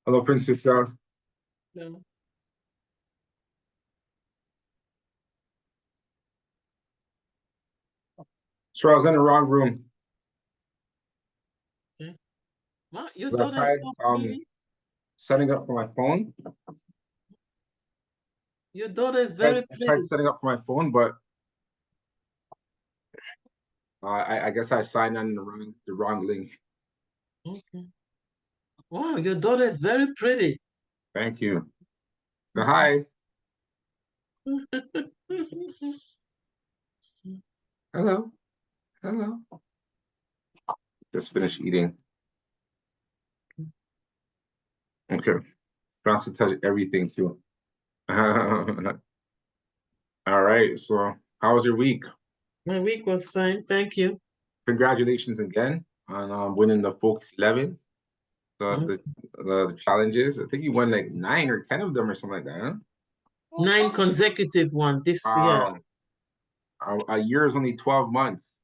Hello, Princess Shah. No. Sure, I was in the wrong room. Okay. Wow, your I daughter is tried so pretty. setting up for my phone. Your daughter is I very tried pretty. setting up for my phone, but I guess I signed on the wrong link. Okay. Wow, your daughter is very pretty. Thank you. So, hi. Hello. Hello. Just finished eating. Okay. Trying to touch everything too. All right. So, how was your week? My week was fine, thank you. Congratulations again on winning the Focus 11, the, Mm. the the challenges. I think you won like 9 or 10 of them or something like that, huh? 9 consecutive one this year. Wow. A year is only 12 months.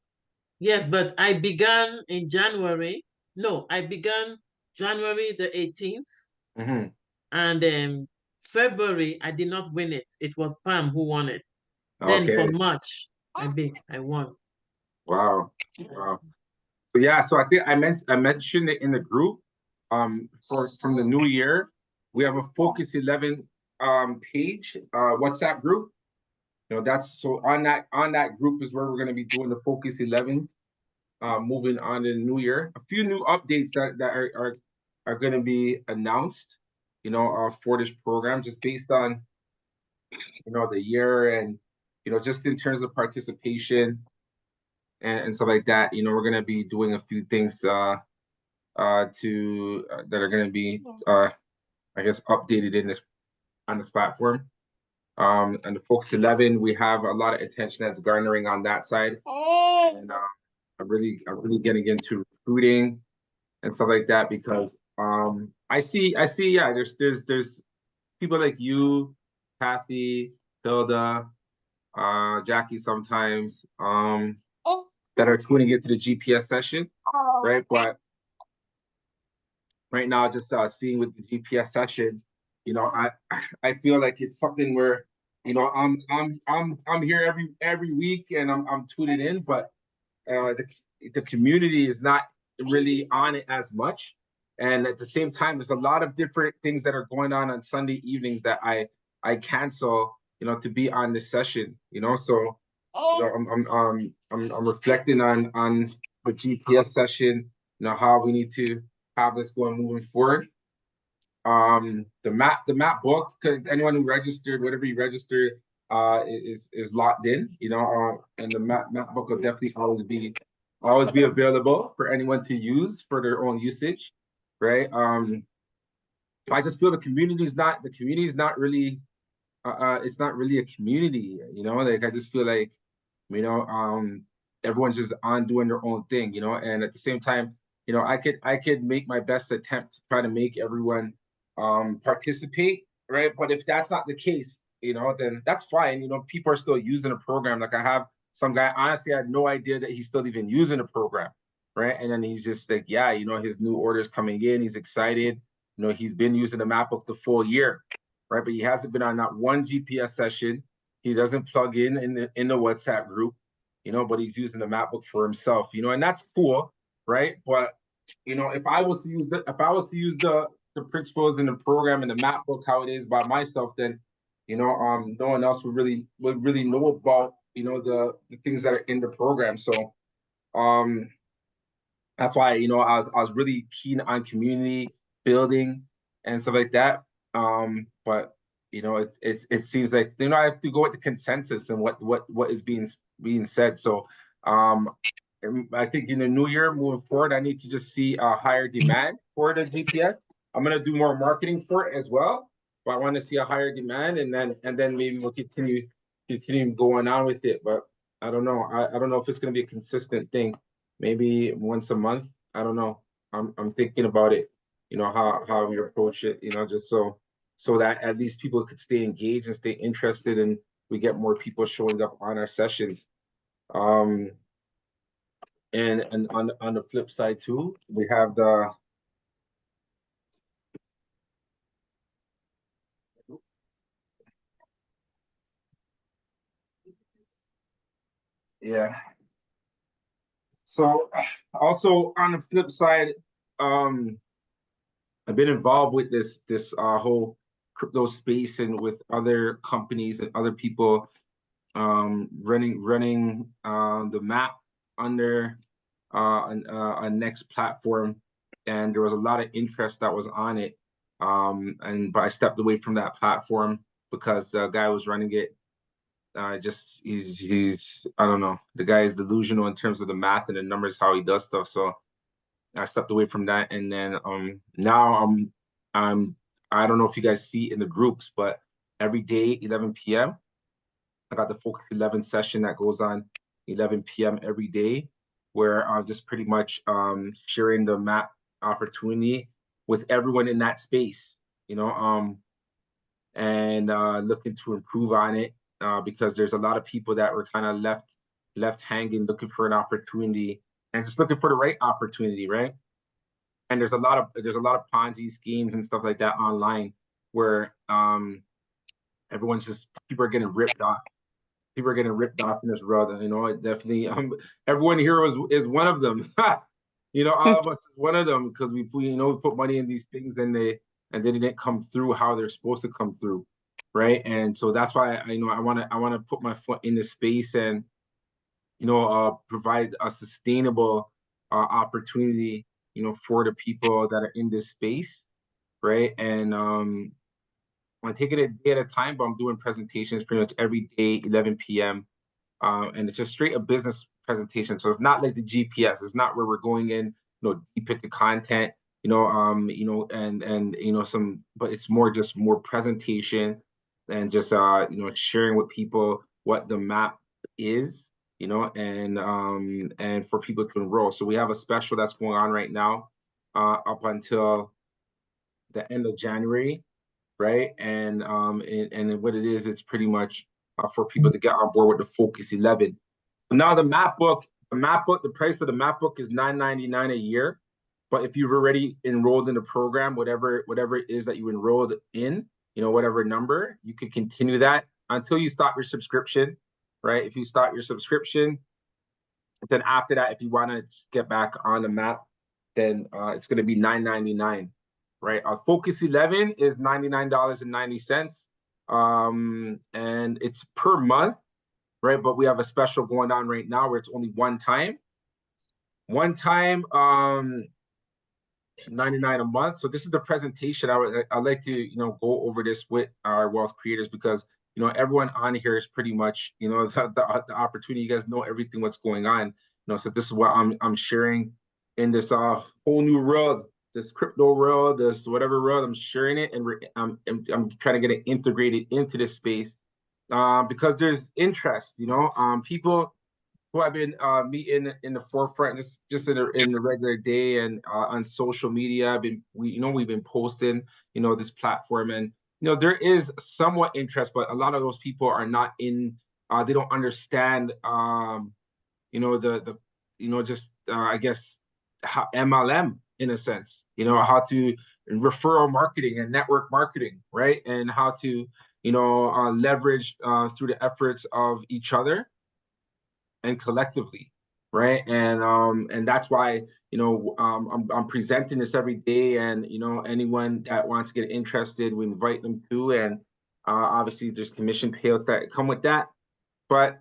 Yes, but I began in January. No, I began January the 18th, Hmm. and February I did not win it. It was Pam who won it. Then for Okay. March, I won. Wow. Wow. So yeah, so I think I mentioned it in the group. For from the new year, we have a Focus 11 page, WhatsApp group. That's so on that group is where we're gonna be doing the Focus 11s, moving on to the new year. A few new updates that are gonna be announced, for this program, just based on the year and just in terms of participation and stuff like that. We're gonna be doing a few things to that are gonna be I guess updated in this on this platform. And the Focus 11, we have a lot of attention that's garnering on that side, and I'm really getting into recruiting and stuff like that because I see yeah there's people like you, Kathy, Hilda, Jackie sometimes, that are tuning into the GPS session, right? But right now, just seeing with the GPS session, I feel like it's something where, I'm here every week and I'm tuning in, but the community is not really on it as much. And at the same time, there's a lot of different things that are going on Sunday evenings that I cancel, to be on this session. So I'm reflecting on the GPS session, how we need to have this going moving forward. The map book, 'cause anyone who registered, whatever you registered, is locked in, and the map book will definitely always be available for anyone to use for their own usage, right? I just feel the community is not really it's not really a community, like I just feel like, you know, um, everyone's just on doing their own thing, and at the same time, I could make my best attempt to try to make everyone participate, right? But if that's not the case, then that's fine. People are still using a program. Like I have some guy, honestly, I had no idea that he's still even using a program, right? And then he's just like, yeah, his new orders coming in, he's excited. He's been using the map up the full year, right? But he hasn't been on not one GPS session. He doesn't plug in the WhatsApp group, but he's using the map book for himself, and that's cool, right? But if I was to use the principles in the program and the map book how it is by myself, then no one else would really know about the things that are in the program. So um that's why I was really keen on community building and stuff like that. But it seems like I have to go with the consensus and what is being said. So um, I think in the new year moving forward, I need to just see a higher demand for the GPS. I'm gonna do more marketing for it as well, but I want to see a higher demand, and then maybe we'll continue going on with it. But I don't know. I don't know if it's gonna be a consistent thing. Maybe once a month. I don't know. I'm thinking about it. How we approach it. Just so that at least people could stay engaged and stay interested, and we get more people showing up on our sessions. Um, and on the flip side too, we have Yeah. So also on the flip side, um, I've been involved with this whole crypto space and with other companies and other people running the map under a next platform, and there was a lot of interest that was on it. And but I stepped away from that platform because the guy was running it. Just he's I don't know, the guy is delusional in terms of the math and the numbers, how he does stuff. So I stepped away from that, and then now I'm I don't know if you guys see in the groups, but every day 11 p.m. I got the Focus 11 session that goes on 11 p.m. every day, where I'm just pretty much sharing the map opportunity with everyone in that space, and looking to improve on it because there's a lot of people that were kind of left hanging, looking for an opportunity and just looking for the right opportunity, right? And there's a lot of Ponzi schemes and stuff like that online where everyone's just people are getting ripped off. People are getting ripped off in this world. It definitely everyone here is one of them. All of us is one of them because we put money in these things and they didn't come through how they're supposed to come through, right? And so that's why I want to put my foot in this space and provide a sustainable opportunity, for the people that are in this space, right? And I'm taking it a day at a time, but I'm doing presentations pretty much every day, 11 p.m. And it's just straight a business presentation. So it's not like the GPS. It's not where we're going in, deep into content, but it's more presentation and just sharing with people what the map is, and for people to enroll. So we have a special that's going on right now, up until the end of January, right? And what it is, it's pretty much for people to get on board with the Focus 11. So now the price of the map book is $9.99 a year. But if you've already enrolled in the program, whatever it is that you enrolled in, whatever number, you could continue that until you stop your subscription, right? If you start your subscription, then after that, if you want to get back on the map, then it's going to be $9.99, right? Our Focus 11 is $99.90, and it's per month, right? But we have a special going on right now where it's only one time, 99 a month. So this is the presentation. I'd like to go over this with our wealth creators because everyone on here is pretty much the opportunity. You guys know everything what's going on. So this is what I'm sharing in this whole new world, this crypto world, this whatever world. I'm sharing it, and I'm trying to get it integrated into this space because there's interest. People who I've been meeting in the forefront, just in the regular day and on social media. We've been posting, this platform, and there is somewhat interest, but a lot of those people are not in. They don't understand, the just I guess how MLM in a sense, how to referral marketing and network marketing, right, and how to leverage through the efforts of each other and collectively, right? And that's why I'm presenting this every day, and anyone that wants to get interested, we invite them to, and obviously there's commission payouts that come with that, but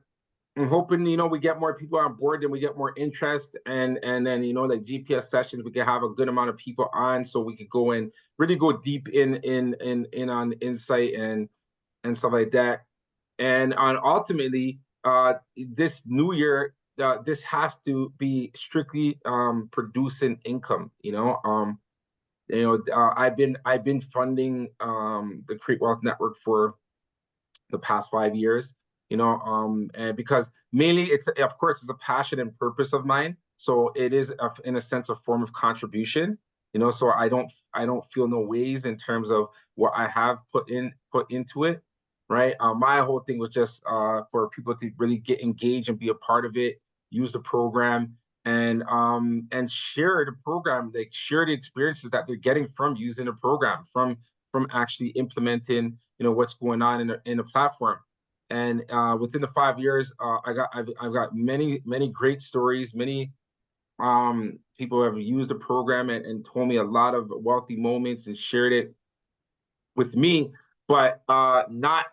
I'm hoping we get more people on board and we get more interest, and then like GPS sessions, we can have a good amount of people on, so we could go and really go deep in on insight and stuff like that. And on ultimately, this new year, this has to be strictly producing income. I've been funding the Create Wealth Network for the past 5 years. And because mainly of course it's a passion and purpose of mine. So it is in a sense a form of contribution. So I don't feel no ways in terms of what I have put into it, right? My whole thing was just for people to really get engaged and be a part of it, use the program, and share the program, like share the experiences that they're getting from using the program, from actually implementing what's going on in the platform. And within the 5 years, I've got many great stories. Many people have used the program and told me a lot of wealthy moments and shared it with me, but not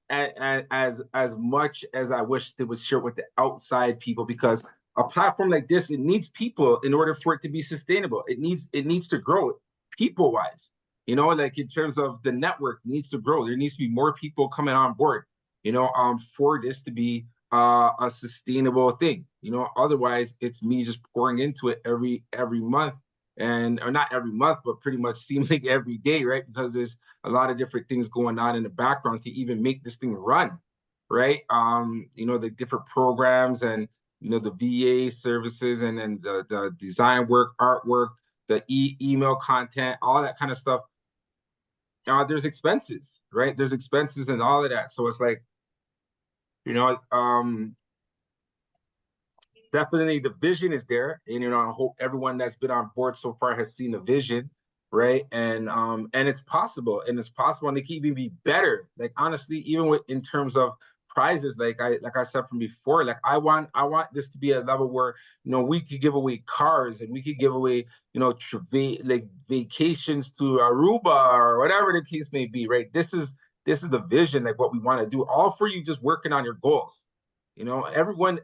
as much as I wish they would share with the outside people, because a platform like this, it needs people in order for it to be sustainable. It needs to grow people wise, like in terms of the network needs to grow. There needs to be more people coming on board, for this to be a sustainable thing. Otherwise it's me just pouring into it every month, and or not every month, but pretty much seems like every day, right? Because there's a lot of different things going on in the background to even make this thing run, right? The different programs and the VA services, and then the design work, artwork, the email content, all that kind of stuff. There's expenses, right? There's expenses and all of that. So it's like, you know, um, definitely the vision is there, and I hope everyone that's been on board so far has seen the vision, right? And it's possible, and it can even be better. Like honestly, even with in terms of prizes, like I said from before, like I want this to be a level where we could give away cars, and we could give away like vacations to Aruba or whatever the case may be, right? This is the vision, like what we want to do, all for you just working on your goals. Everyone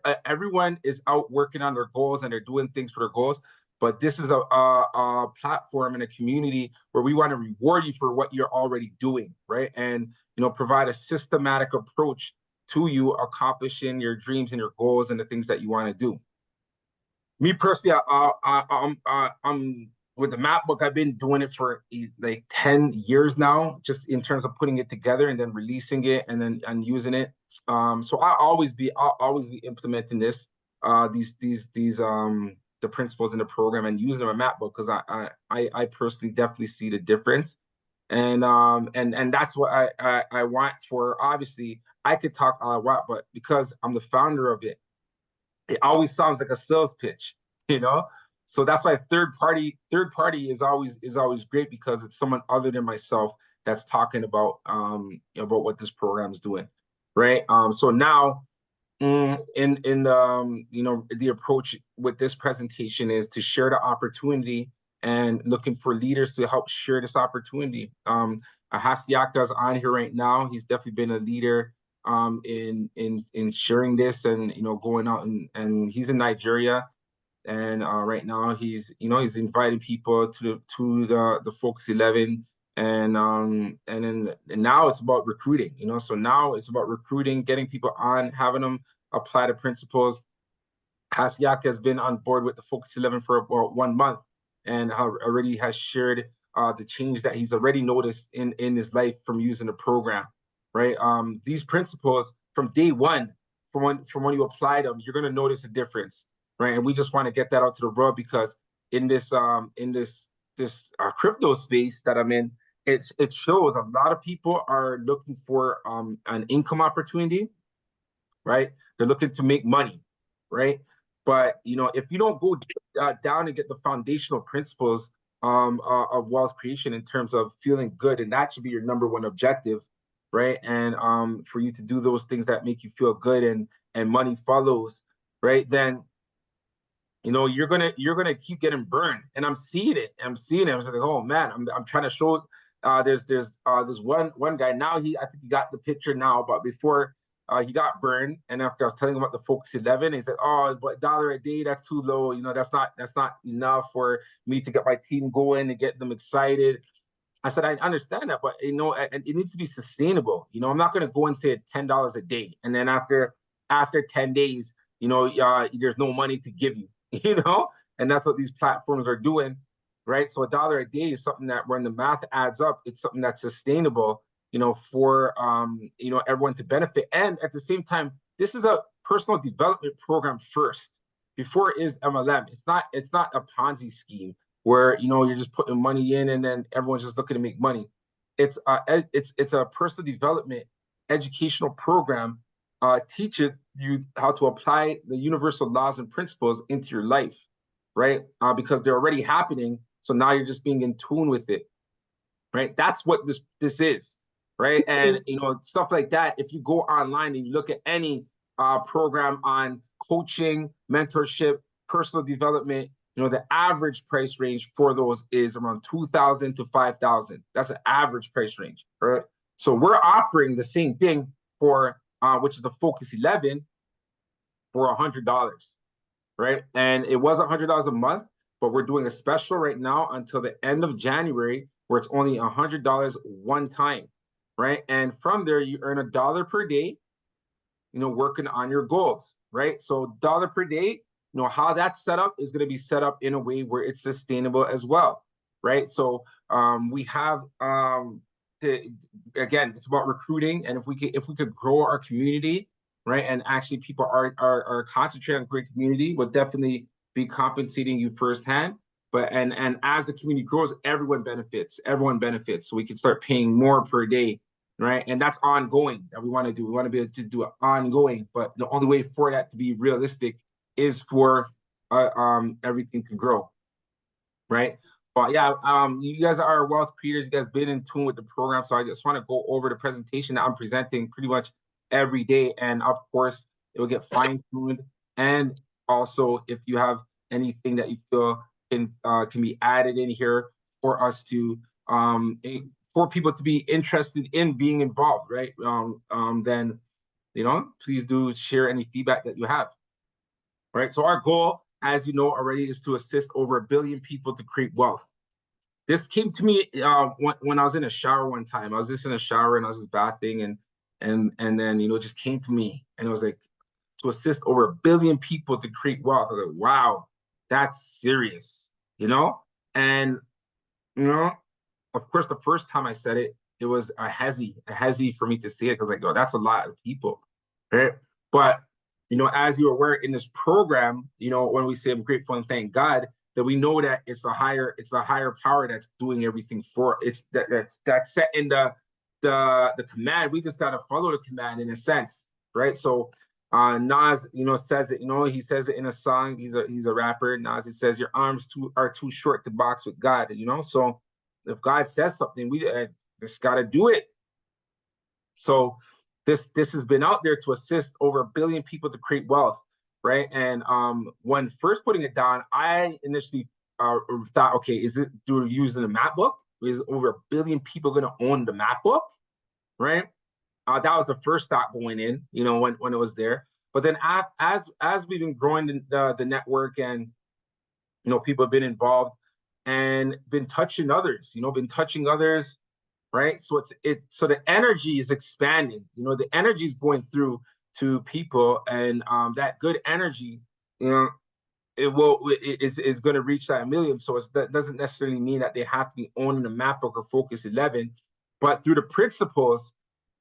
is out working on their goals, and they're doing things for their goals. But this is a platform and a community where we want to reward you for what you're already doing, right? And provide a systematic approach to you accomplishing your dreams and your goals and the things that you want to do. Me personally, I'm with the map book. I've been doing it for like 10 years now, just in terms of putting it together and then releasing it and using it. So I'll always be implementing these the principles in the program and using the map book, because I personally definitely see the difference. And that's what I want. For obviously I could talk all I want, but because I'm the founder of it, it always sounds like a sales pitch, you know. So that's why third party is always great, because it's someone other than myself that's talking about what this program is doing, right? So now, in the approach with this presentation is to share the opportunity and looking for leaders to help share this opportunity. Hasiaka is on here right now. He's definitely been a leader in sharing this, and going out, and he's in Nigeria, and right now he's inviting people to the Focus 11, and now it's about recruiting. So now it's about recruiting, getting people on, having them apply the principles. Hasiaka has been on board with the Focus 11 for about 1 month, and already has shared the change that he's already noticed in his life from using the program, right? These principles from day one, from when you apply them, you're going to notice a difference, right? And we just want to get that out to the world, because in this crypto space that I'm in, it shows a lot of people are looking for an income opportunity, right? They're looking to make money, right? But if you don't go down and get the foundational principles of wealth creation in terms of feeling good, and that should be your number one objective, right? And for you to do those things that make you feel good, and money follows, right? Then you're gonna keep getting burned, and I'm seeing it. I'm seeing it. I'm like, oh man, I'm trying to show. There's one guy now. I think he got the picture now, but before he got burned, and after I was telling him about the Focus 11, he said, "Oh, but $1 a day, that's too low. That's not enough for me to get my team going and get them excited." I said, I understand that, but it needs to be sustainable. I'm not going to go and say $10 a day, and then after 10 days, there's no money to give you, and that's what these platforms are doing, right? So $1 a day is something that, when the math adds up, it's something that's sustainable, for everyone to benefit. And at the same time, this is a personal development program first, before it is MLM. It's not a Ponzi scheme where you're just putting money in and then everyone's just looking to make money. It's a personal development educational program, teaching you how to apply the universal laws and principles into your life, right? Because they're already happening, so now you're just being in tune with it, right? That's what this is. right? And stuff like that. If you go online and you look at any program on coaching, mentorship, personal development, the average price range for those is around 2,000 to 5,000. That's an average price range, right? So we're offering the same thing for which is the Focus 11 for $100, right? And it was $100 a month, but we're doing a special right now until the end of January where it's only $100 one time, right? And from there, you earn $1 per day, working on your goals, right? So $1 per day, how that's set up is going to be set up in a way where it's sustainable as well, right? So we have again, it's about recruiting, and if we could grow our community, right, and actually people are concentrating on great community, we'll definitely be compensating you firsthand. But and as the community grows, everyone benefits. So we can start paying more per day, right? And that's ongoing that we want to do. We want to be able to do it ongoing, but the only way for that to be realistic is for everything to grow, right? But yeah, you guys are wealth creators. You guys been in tune with the program, so I just want to go over the presentation that I'm presenting pretty much every day, and of course it will get fine tuned. And also, if you have anything that you feel can be added in here for us to for people to be interested in being involved, right? Then please do share any feedback that you have. Right. So our goal, as you know already, is to assist over 1 billion people to create wealth. This came to me when I was in a shower one time. I was just in a shower and I was just bathing, and then it just came to me, and it was like, to assist over 1 billion people to create wealth. I was like, wow, that's serious, and of course, the first time I said it, it was a hezzy for me to say it, because like, oh, that's a lot of people, right? But as you're aware in this program, when we say I'm grateful and thank God, that we know that it's a higher power that's doing everything for it's that's set in the command. We just gotta follow the command in a sense, right? So Nas, says it, he says it in a song. He's a rapper. Nas, he says your arms are too short to box with God, so if God says something, we just got to do it. So this has been out there to assist over 1 billion people to create wealth, right? And when first putting it down, I initially thought, okay, is it through using the map book? Is over 1 billion people going to own the map book, right? That was the first thought going in, when it was there. But then as we've been growing the network, and people have been involved and been touching others, right? So so the energy is expanding, the energy is going through to people, and that good energy, is going to reach that 1 million. So that doesn't necessarily mean that they have to be owning the map book or Focus 11, but through the principles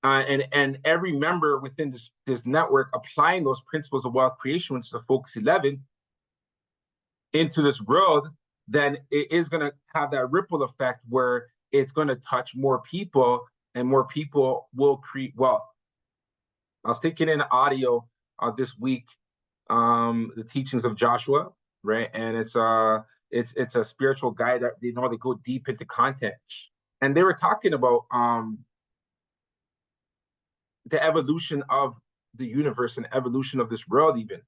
and every member within this network applying those principles of wealth creation, which is the Focus 11, into this world, then it is going to have that ripple effect where it's going to touch more people, and more people will create wealth. I was taking in audio this week, the teachings of Joshua, right? And it's a spiritual guide that they go deep into content, and they were talking about the evolution of the universe and evolution of this world, even,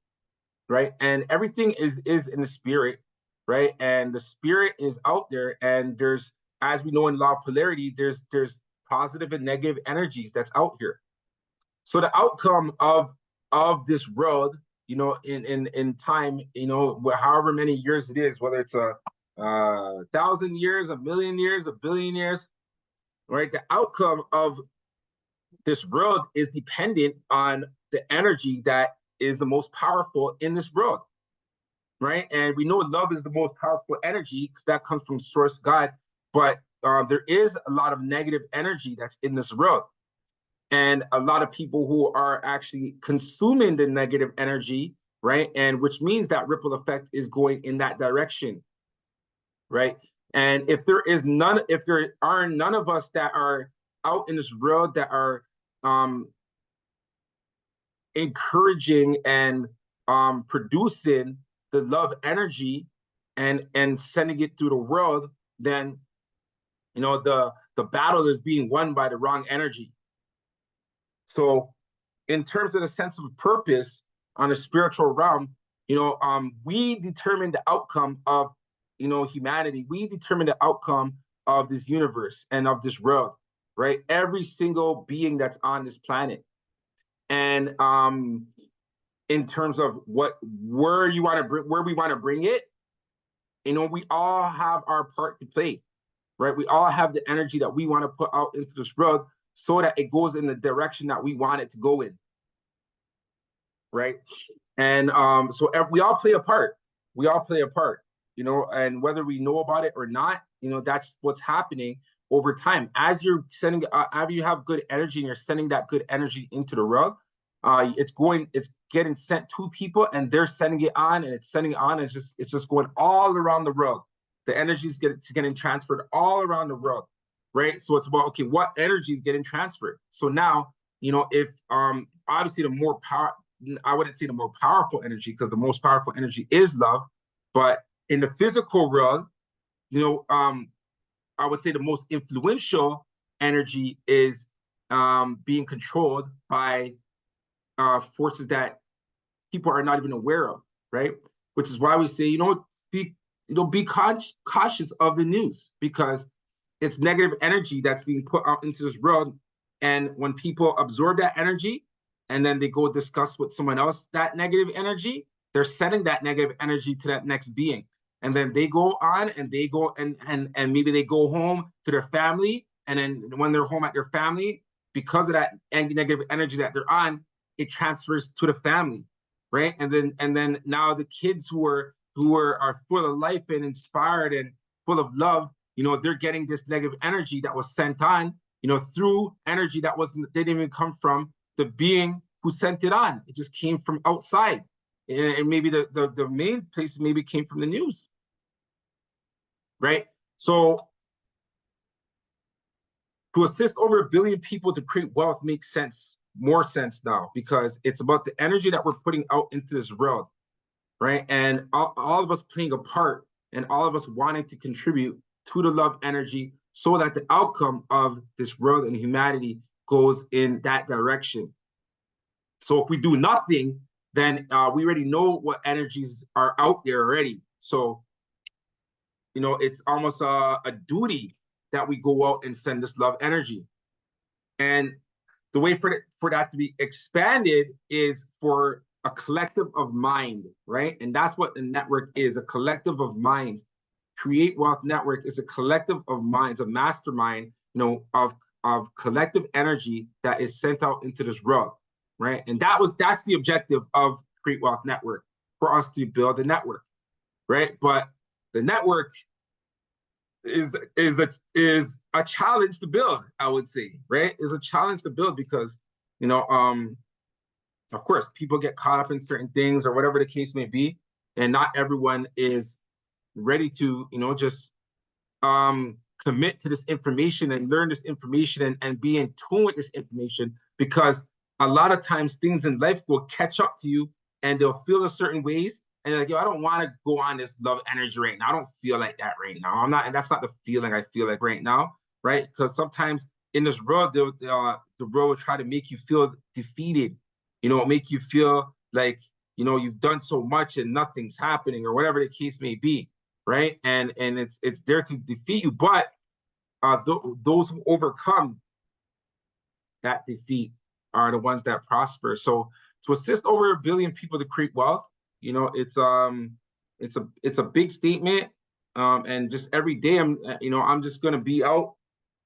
right? And everything is in the spirit, right? And the spirit is out there, and there's, as we know in law of polarity, there's positive and negative energies that's out here. So the outcome of this world, in time, however many years it is, whether it's 1,000 years, 1,000,000 years, 1,000,000,000 years, right? The outcome of this world is dependent on the energy that is the most powerful in this world, right? And we know love is the most powerful energy because that comes from Source God, but there is a lot of negative energy that's in this world, and a lot of people who are actually consuming the negative energy, right? And which means that ripple effect is going in that direction, right? And if there are none of us that are out in this world that are encouraging and producing the love energy and sending it through the world, then You know, the battle is being won by the wrong energy. So in terms of the sense of purpose on a spiritual realm, you know, we determine the outcome of, you know, humanity. We determine the outcome of this universe and of this world, right? Every single being that's on this planet. And in terms of where we want to bring it, you know, we all have our part to play, right? We all have the energy that we want to put out into this world so that it goes in the direction that we want it to go in, right? And so we all play a part. We all play a part, you know, and whether we know about it or not, you know, that's what's happening over time. As you're sending, after you have good energy and you're sending that good energy into the world, it's getting sent to people and they're sending it on and it's sending it on. And it's just going all around the world. The energy is getting transferred all around the world, right? So it's about, okay, what energy is getting transferred? So now, you know, if obviously the more power, I wouldn't say the more powerful energy because the most powerful energy is love, but in the physical world, you know, I would say the most influential energy is being controlled by forces that people are not even aware of, right? Which is why we say, be cautious of the news because it's negative energy that's being put out into this world, and when people absorb that energy and then they go discuss with someone else that negative energy, they're sending that negative energy to that next being. And then they go on and they go and maybe they go home to their family. And then when they're home at their family, because of that negative energy that they're on, it transfers to the family, right? And then now the kids who are full of life and inspired and full of love, you know, they're getting this negative energy that was sent on, you know, through energy that didn't even come from the being who sent it on. It just came from outside. And maybe the main place maybe came from the news, right? So to assist over 1 billion people to create wealth makes more sense now, because it's about the energy that we're putting out into this world, right? And all of us playing a part and all of us wanting to contribute to the love energy so that the outcome of this world and humanity goes in that direction. So if we do nothing, then we already know what energies are out there already. So, you know, it's almost a duty that we go out and send this love energy. And the way for that to be expanded is for a collective of mind, right? And that's what the network is, a collective of minds. Create Wealth Network is a collective of minds, a mastermind, you know, of collective energy that is sent out into this world, right? And that's the objective of Create Wealth Network, for us to build a network, right? But the network is a challenge to build, I would say, right? Is a challenge to build because, you know, of course, people get caught up in certain things or whatever the case may be, and not everyone is ready to, you know, just commit to this information and learn this information and be in tune with this information, because a lot of times things in life will catch up to you and they'll feel a certain ways. And you're like, yo, I don't want to go on this love energy right now. I don't feel like that right now. I'm not, and that's not the feeling I feel like right now, right? Because sometimes in this world, the world will try to make you feel defeated, you know, make you feel like, you know, you've done so much and nothing's happening or whatever the case may be, right? And it's there to defeat you. But those who overcome that defeat are the ones that prosper. So to assist over 1 billion people to create wealth, you know, it's a big statement. And just every day I'm just gonna be out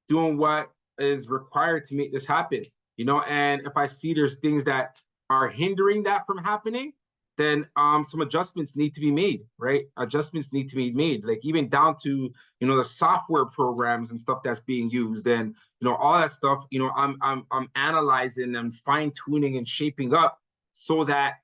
doing what is required to make this happen, you know. And if I see there's things that are hindering that from happening, then some adjustments need to be made, right? Adjustments need to be made, like even down to, you know, the software programs and stuff that's being used, and, you know, all that stuff, you know, I'm analyzing and fine tuning and shaping up so that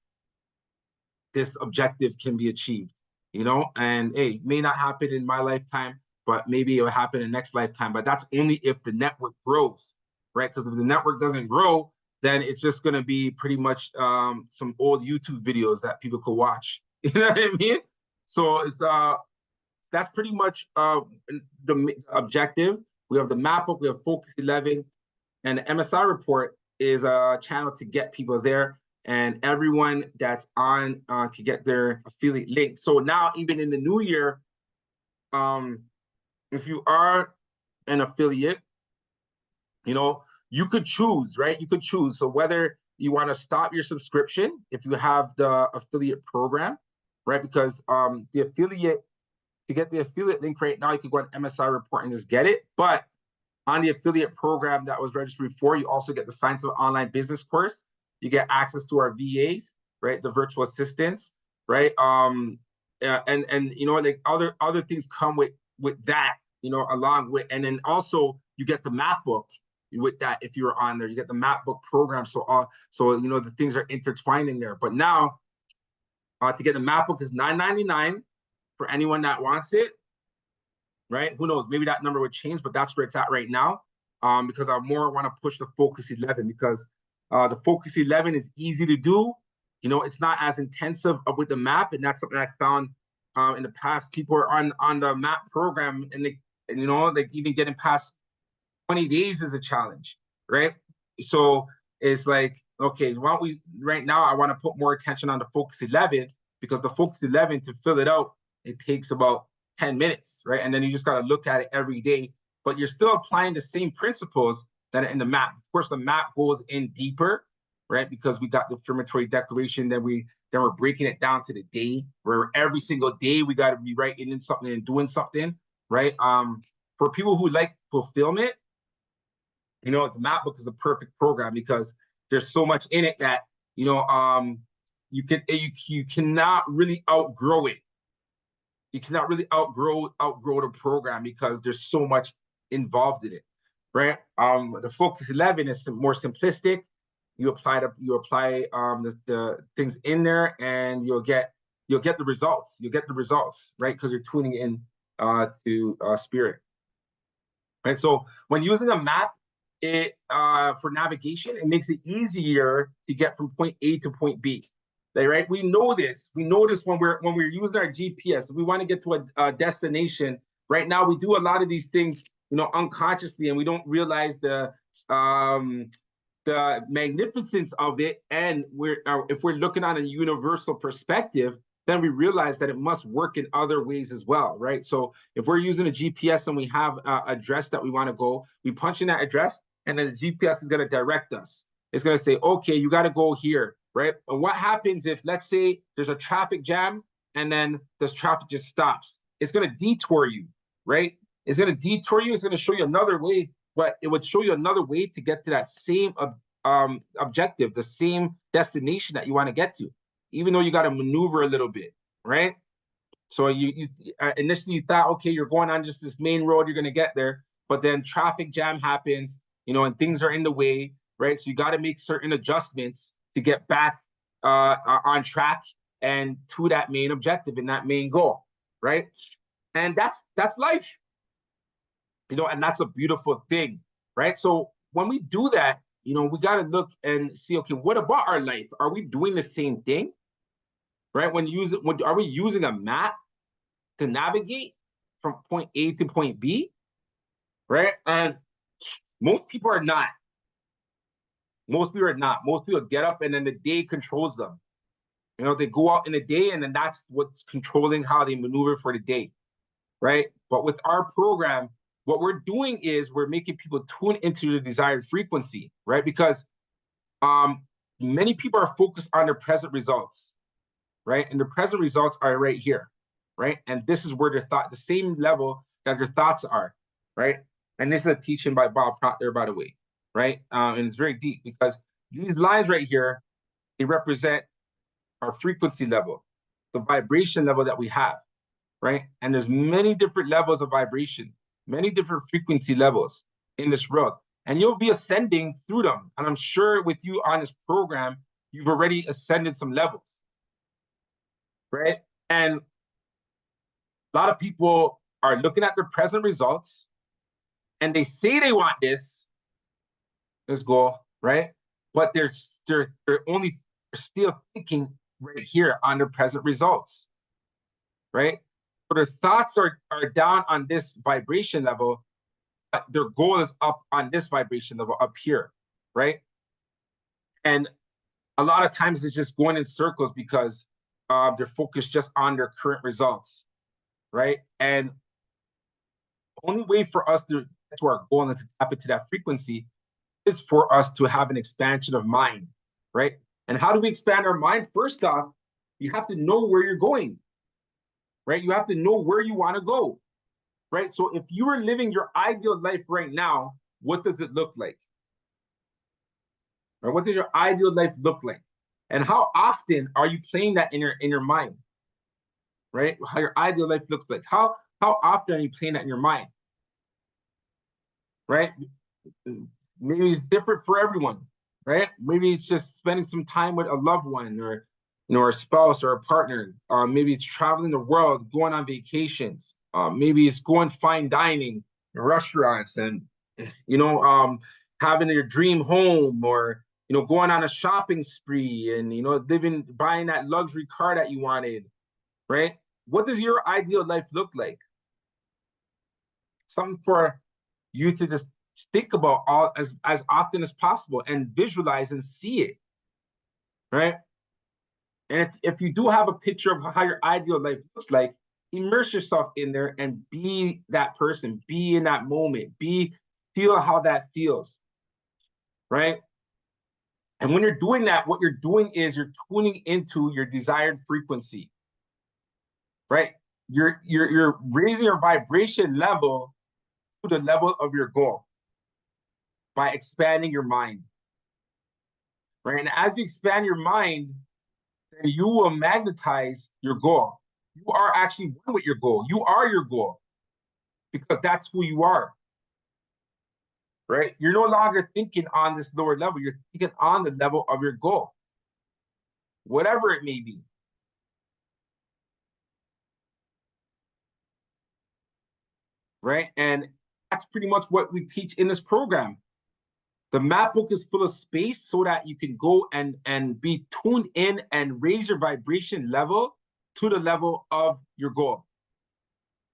this objective can be achieved, you know. And hey, it may not happen in my lifetime, but maybe it'll happen in the next lifetime. But that's only if the network grows, right? Because if the network doesn't grow, then it's just going to be pretty much some old YouTube videos that people could watch. You know what I mean? So it's that's pretty much the objective. We have the map book, we have Focus 11, and the MSI report is a channel to get people there. And everyone that's on can get their affiliate link. So now, even in the new year, if you are an affiliate, you know, you could choose, right? You could choose. So whether you want to stop your subscription if you have the affiliate program, right? Because the affiliate, to get the affiliate link right now, you can go on MSI report and just get it. But on the affiliate program that was registered before, you also get the Science of Online Business course. You get access to our VAs, right? The virtual assistants, right? And you know, like other things come with that, you know, along with, and then also you get the map book with that. If you're on there, you get the map book program. So you know, the things are intertwined in there. But now to get the map book is $9.99 for anyone that wants it, right? Who knows? Maybe that number would change, but that's where it's at right now. Because I more want to push the Focus 11, because the Focus 11 is easy to do. You know, it's not as intensive with the map, and that's something I found in the past. People are on the map program, and you know, like even getting past 20 days is a challenge, right? So it's like, okay, why don't we, right now, I want to put more attention on the Focus 11, because the Focus 11, to fill it out, it takes about 10 minutes, right? And then you just got to look at it every day, but you're still applying the same principles that are in the map. Of course, the map goes in deeper, right? Because we got the affirmatory declaration, then we're breaking it down to the day, where every single day we got to be writing in something and doing something, right? For people who like fulfillment, you know, the map book is the perfect program, because there's so much in it that, you know, you cannot really outgrow it. You cannot really outgrow the program, because there's so much involved in it, right? The Focus 11 is more simplistic. You apply the things in there, and you'll get the results. You'll get the results, right? Because you're tuning in to spirit, right? So when using a map, it for navigation, it makes it easier to get from point A to point B. Right? We know this. We know this when we're using our GPS. If we want to get to a destination, right now we do a lot of these things, you know, unconsciously, and we don't realize the magnificence of it. And if we're looking on a universal perspective, then we realize that it must work in other ways as well, right? So if we're using a GPS and we have an address that we want to go, we punch in that address, and then the GPS is going to direct us. It's going to say, okay, you got to go here, right? And what happens if, let's say, there's a traffic jam, and then this traffic just stops? It's going to detour you, right? It's going to detour you. It's going to show you another way, but it would show you another way to get to that same objective, the same destination that you want to get to, even though you got to maneuver a little bit, right? So you initially you thought, okay, you're going on just this main road, you're going to get there, but then traffic jam happens, you know, and things are in the way, right? So you got to make certain adjustments to get back on track and to that main objective and that main goal, right? And that's life, you know, and that's a beautiful thing, right? So when we do that, you know, we got to look and see, okay, what about our life? Are we doing the same thing, right? Are we using a map to navigate from point A to point B, right? And most people are not. Most people are not. Most people get up and then the day controls them. You know, they go out in the day, and then that's what's controlling how they maneuver for the day, right? But with our program, what we're doing is we're making people tune into the desired frequency, right? Because many people are focused on their present results, right? And the present results are right here, right? And this is where the same level that their thoughts are, right? And this is a teaching by Bob Proctor, by the way, right? And it's very deep, because these lines right here, they represent our frequency level, the vibration level that we have, right? And there's many different levels of vibration, many different frequency levels in this world. And you'll be ascending through them. And I'm sure with you on this program, you've already ascended some levels, right? And a lot of people are looking at their present results, and they say they want this goal, right? But they're only still thinking right here on their present results, right? So their thoughts are down on this vibration level, but their goal is up on this vibration level up here, right? And a lot of times it's just going in circles because they're focused just on their current results, right? And the only way for us to get to our goal and to tap into that frequency is for us to have an expansion of mind, right? And how do we expand our mind? First off, you have to know where you're going, right? You have to know where you want to go, right? So if you are living your ideal life right now, what does it look like? Or what does your ideal life look like? And how often are you playing that in your mind? Right? How your ideal life looks like. How often are you playing that in your mind? Right? Maybe it's different for everyone, right? Maybe it's just spending some time with a loved one or or a spouse or a partner. Maybe it's traveling the world, going on vacations. Maybe it's going fine dining in restaurants and having your dream home, or going on a shopping spree and buying that luxury car that you wanted, right? What does your ideal life look like? Something for you to just think about all as often as possible and visualize and see it, right? And if you do have a picture of how your ideal life looks like, immerse yourself in there and be that person, be in that moment, feel how that feels, right? And when you're doing that, what you're doing is you're tuning into your desired frequency, right? You're raising your vibration level to the level of your goal by expanding your mind, right? And as you expand your mind, then you will magnetize your goal. You are actually one with your goal. You are your goal because that's who you are, right? You're no longer thinking on this lower level. You're thinking on the level of your goal, whatever it may be. Right? And that's pretty much what we teach in this program. The map book is full of space so that you can go and be tuned in and raise your vibration level to the level of your goal.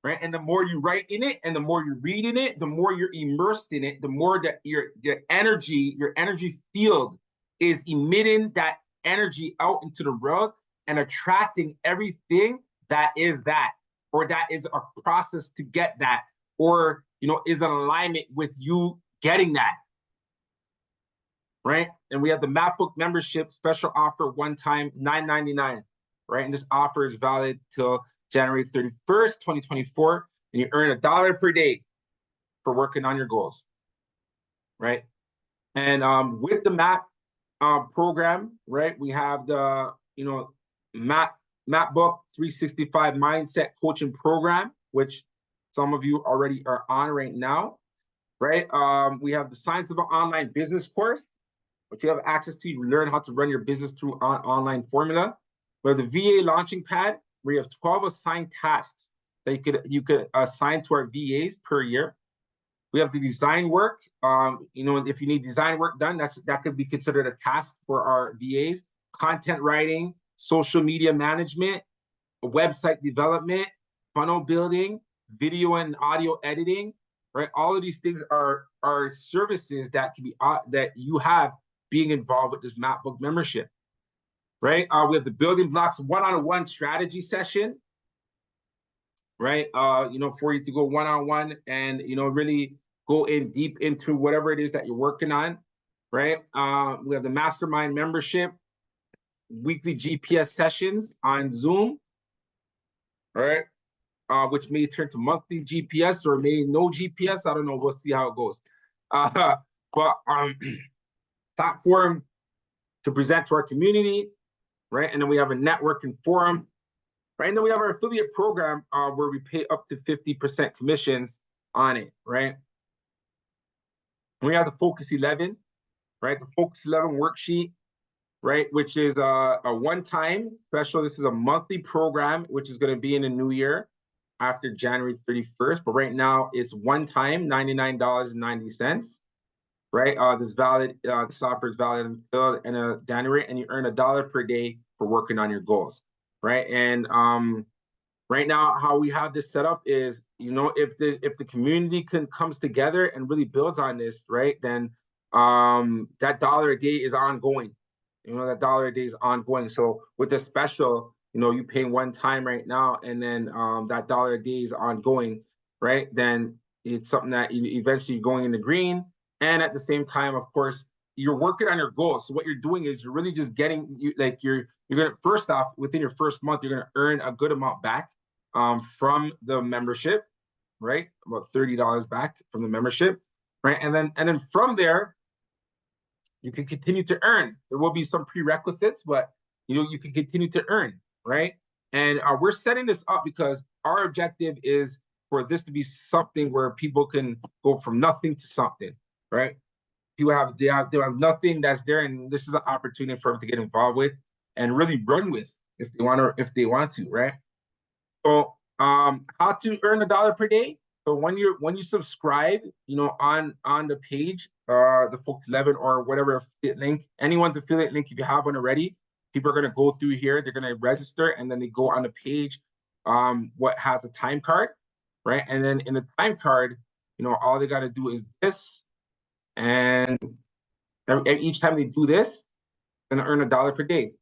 Right? And the more you write in it and the more you read in it, the more you're immersed in it, the more that your energy field is emitting that energy out into the world and attracting everything that is that, or that is a process to get that, or is in alignment with you getting that. Right? And we have the MapBook membership special offer, one time $9.99, right? And this offer is valid till January 31st, 2024, and you earn $1 per day for working on your goals, right? And with the map program, right, we have the MapBook 365 Mindset Coaching Program, which some of you already are on right now, right? We have the Science of an Online Business course, which you have access to. You learn how to run your business through online formula. We have the VA Launching Pad, where you have 12 assigned tasks that you could assign to our VAs per year. We have the design work. If you need design work done, that could be considered a task for our VAs. Content writing, social media management, website development, funnel building, video and audio editing, right? All of these things are services that can be that you have being involved with this MapBook membership, right? We have the Building Blocks one-on-one strategy session, right? For you to go one-on-one and really go in deep into whatever it is that you're working on, right? We have the Mastermind membership, weekly GPS sessions on Zoom, right? Which may turn to monthly GPS or may no GPS. I don't know. We'll see how it goes. But platform to present to our community, right? And then we have a networking forum, right? And then we have our affiliate program where we pay up to 50% commissions on it, right? And we have the Focus 11, right? The Focus 11 worksheet, right? Which is a one-time special. This is a monthly program, which is going to be in the new year after January 31st. But right now it's one time, $99.90. Right, this offer is valid until end of January, and you earn $1 per day for working on your goals, right? And Right now, how we have this set up is, you know, if the community comes together and really builds on this, right, then that dollar a day is ongoing. You know, that dollar a day is ongoing. So with the special, you know, you pay one time right now, and then that dollar a day is ongoing, right? Then it's something that eventually you're going in the green, and at the same time, of course, you're working on your goals. So what you're doing is you're really just getting you're gonna, first off, within your first month, you're gonna earn a good amount back from the membership, right? About $30 back from the membership, right? And then from there, you can continue to earn. There will be some prerequisites, but you know you can continue to earn, right? And we're setting this up because our objective is for this to be something where people can go from nothing to something, right? People they have nothing that's there, and this is an opportunity for them to get involved with and really run with if they want to, right? So how to earn a dollar per day? So when you subscribe, you know, on the page, the Focus 11 or whatever affiliate link, anyone's affiliate link, if you have one already, people are gonna go through here, they're gonna register, and then they go on the page, what has a time card, right? And then in the time card, you know, all they gotta do is this, and each time they do this, they're gonna earn a dollar per day.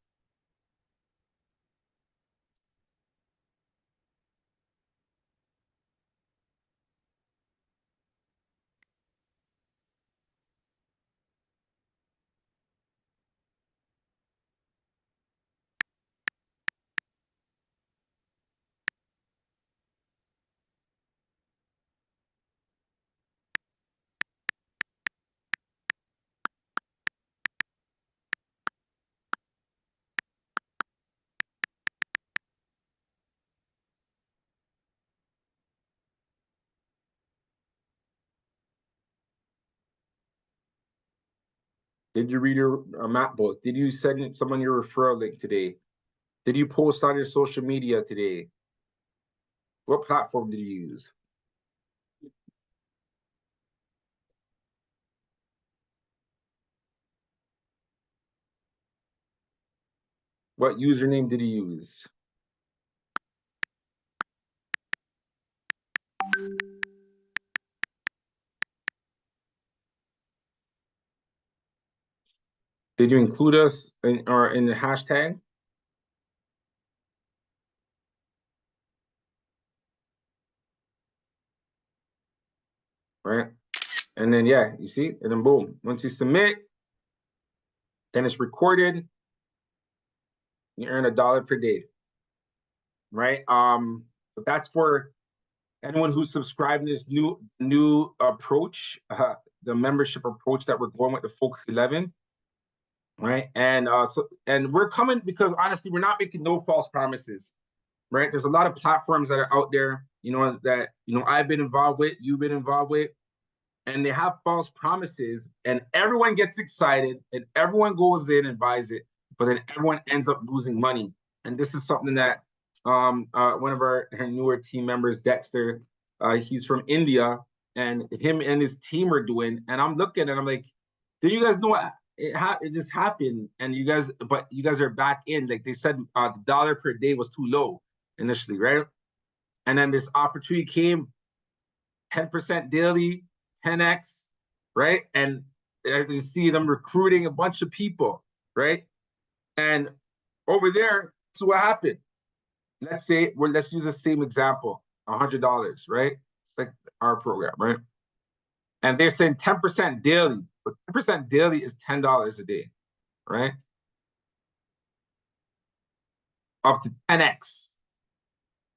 Did you read your map book? Did you send someone your referral link today? Did you post on your social media today? What platform did you use? What username did you use? Did you include us in the hashtag? Right? And then yeah, you see, and then boom. Once you submit, then it's recorded. You earn a dollar per day. Right? But that's for anyone who's subscribing to this new approach, the membership approach that we're going with the Focus 11. Right? And we're coming because honestly, we're not making no false promises. Right? There's a lot of platforms that are out there, you know, that I've been involved with, you've been involved with, and they have false promises, and everyone gets excited, and everyone goes in and buys it, but then everyone ends up losing money. And this is something that one of our newer team members, Dexter, he's from India, and him and his team are doing. And I'm looking and I'm like, do you guys know what it just happened? And but you guys are back in. Like they said, the dollar per day was too low initially, right? And then this opportunity came, 10% daily, 10x, right? And I just see them recruiting a bunch of people, right? And over there, so what happened? Let's use the same example, $100, right? It's like our program, right? And they're saying 10% daily, but 10% daily is $10 a day, right? Up to 10x,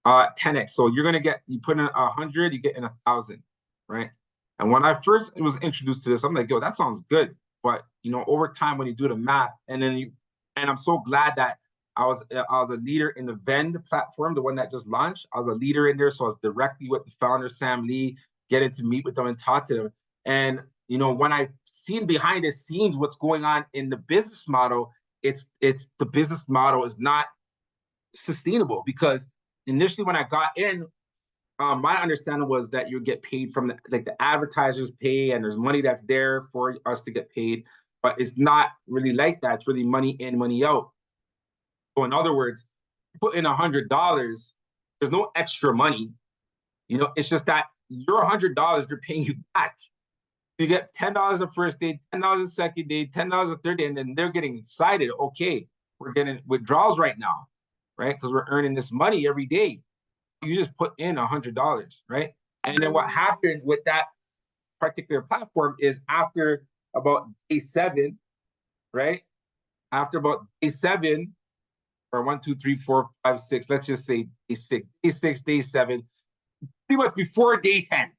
10x. So you're gonna you put in 100, you get in 1,000, right? And when I first was introduced to this, I'm like, yo, that sounds good. But over time, when you do the math, and I'm so glad that I was a leader in the Vend platform, the one that just launched. I was a leader in there, so I was directly with the founder, Sam Lee, getting to meet with them and talk to them. And when I seen behind the scenes what's going on in the business model, it's the business model is not sustainable because initially when I got in, my understanding was that you get paid from the advertisers pay, and there's money that's there for us to get paid, but it's not really like that. It's really money in, money out. So in other words, you put in $100, There's no extra money. You know, it's just that your $100 they're paying you back. You get $10 the first day, $10 the second day, $10 the third day, and then they're getting excited. Okay, we're getting withdrawals right now, right? Because we're earning this money every day. You just put in $100, right? And then what happened with that particular platform is after about day 7, right? After about day 7, or 1, 2, 3, 4, 5, 6, let's just say day 6, day 7, pretty much before day 10,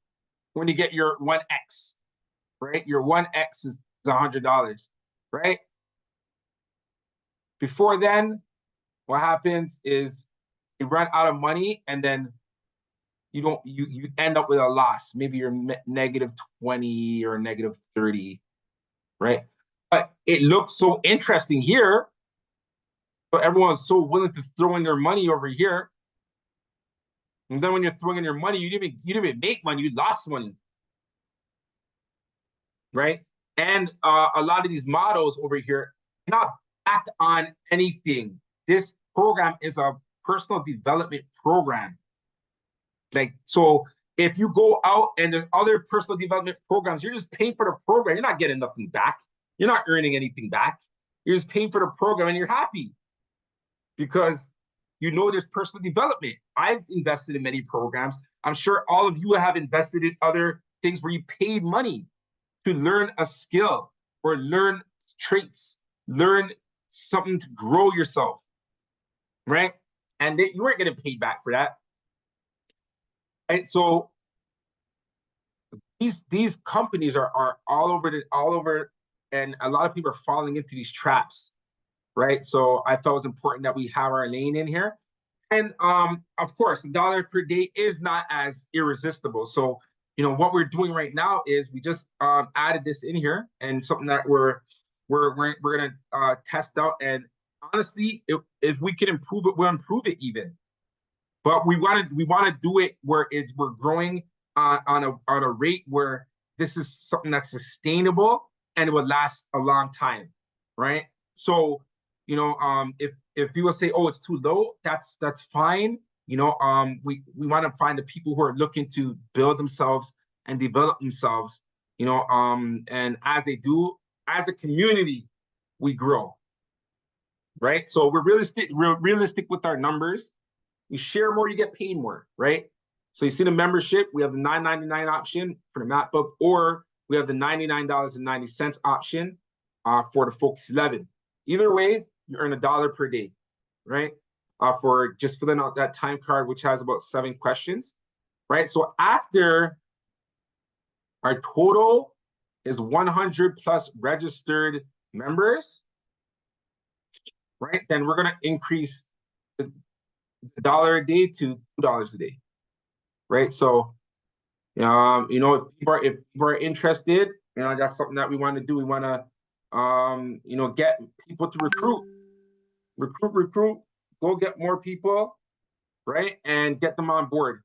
when you get your 1x, right? Your 1x is $100, right? Before then, what happens is you run out of money, and then you end up with a loss. Maybe you're negative 20 or negative 30, right? But it looks so interesting here. So everyone's so willing to throw in their money over here. And then when you're throwing in your money, you didn't even make money, you lost money. Right? And a lot of these models over here not backed on anything. This program is a personal development program. Like, so if you go out and there's other personal development programs, you're just paying for the program. You're not getting nothing back. You're not earning anything back. You're just paying for the program and you're happy because you know there's personal development. I've invested in many programs. I'm sure all of you have invested in other things where you paid money to learn a skill or learn traits, learn something to grow yourself, right? And you weren't getting paid back for that. Right? So these companies are all over, and a lot of people are falling into these traps, right? So I thought it was important that we have our lane in here. And of course, $1 per day is not as irresistible. So, you know, what we're doing right now is we just added this in here, and something that we're gonna test out. And honestly, if we can improve it, we'll improve it even. But we want to do it where we're growing on a rate where this is something that's sustainable and it will last a long time, right? So, you know, if people say, oh, it's too low, that's fine. You know, we want to find the people who are looking to build themselves and develop themselves. You know, and as they do, as a community, we grow, right? So we're realistic with our numbers. You share more, you get paid more, right? So you see the membership, we have the $9.99 option for the MacBook, or we have the $99.90 option for the Focus 11. Either way, you earn $1 per day, right? For just filling out that time card, which has about 7 questions, right? So after our total is 100 plus registered members, right? Then we're gonna increase the $1 a day to $2 a day, right? So, you know, if people are interested, you know, that's something that we want to do. We want to, you know, get people to recruit, go get more people, right? And get them on board,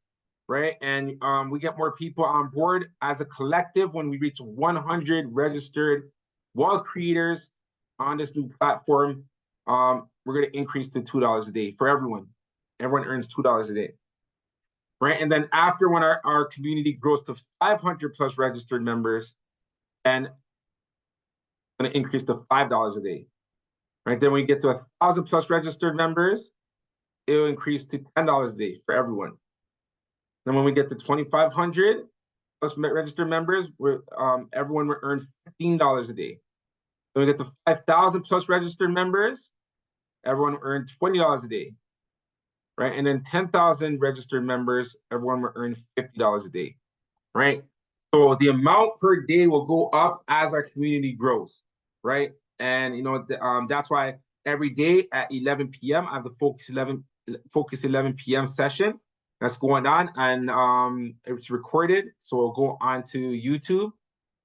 right? And we get more people on board as a collective when we reach 100 registered wealth creators on this new platform. We're going to increase to $2 a day for everyone. Everyone earns $2 a day, right? And then after, when our community grows to 500 plus registered members, and going to increase to $5 a day, right? Then when we get to 1,000 plus registered members, it will increase to $10 a day for everyone. Then when we get to 2,500 plus registered members, everyone will earn $15 a day. Then we get to 5,000 plus registered members, everyone will earn $20 a day. Right? And then 10,000 registered members, everyone will earn $50 a day, right? So the amount per day will go up as our community grows, right? And, you know, that's why every day at 11 p.m., I have the Focus 11 p.m. session that's going on, and it's recorded. So we'll go on to YouTube,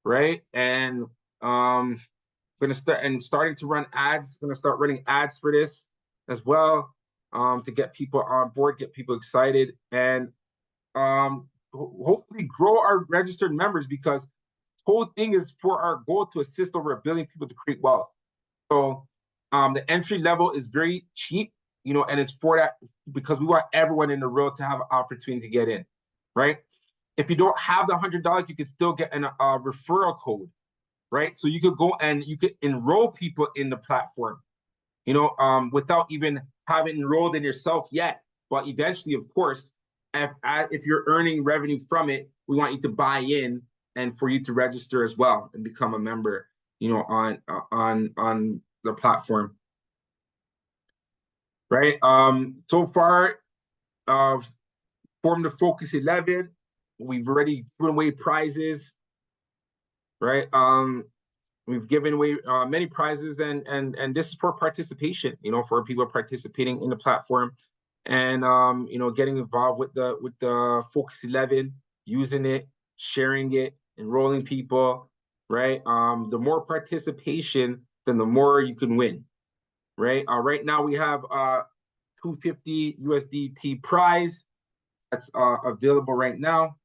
right? And I'm going to starting to run ads. I'm going to start running ads for this as well. To get people on board, get people excited, and hopefully grow our registered members, because the whole thing is for our goal to assist over 1 billion people to create wealth. So the entry level is very cheap. you know, and it's for that because we want everyone in the row to have an opportunity to get in, right? If you don't have the $100, you could still get a referral code, right? So you could go and you could enroll people in the platform, you know, without even having enrolled in yourself yet. But eventually, of course, if you're earning revenue from it, we want you to buy in and for you to register as well and become a member, you know, on the platform, right? So far, formed the Focus 11. We've already given away prizes, right? We've given away many prizes, and this is for participation, you know, for people participating in the platform, and you know, getting involved with the Focus 11, using it, sharing it, enrolling people, right? The more participation, then the more you can win, right? Right now we have 250 USDT prize that's available right now,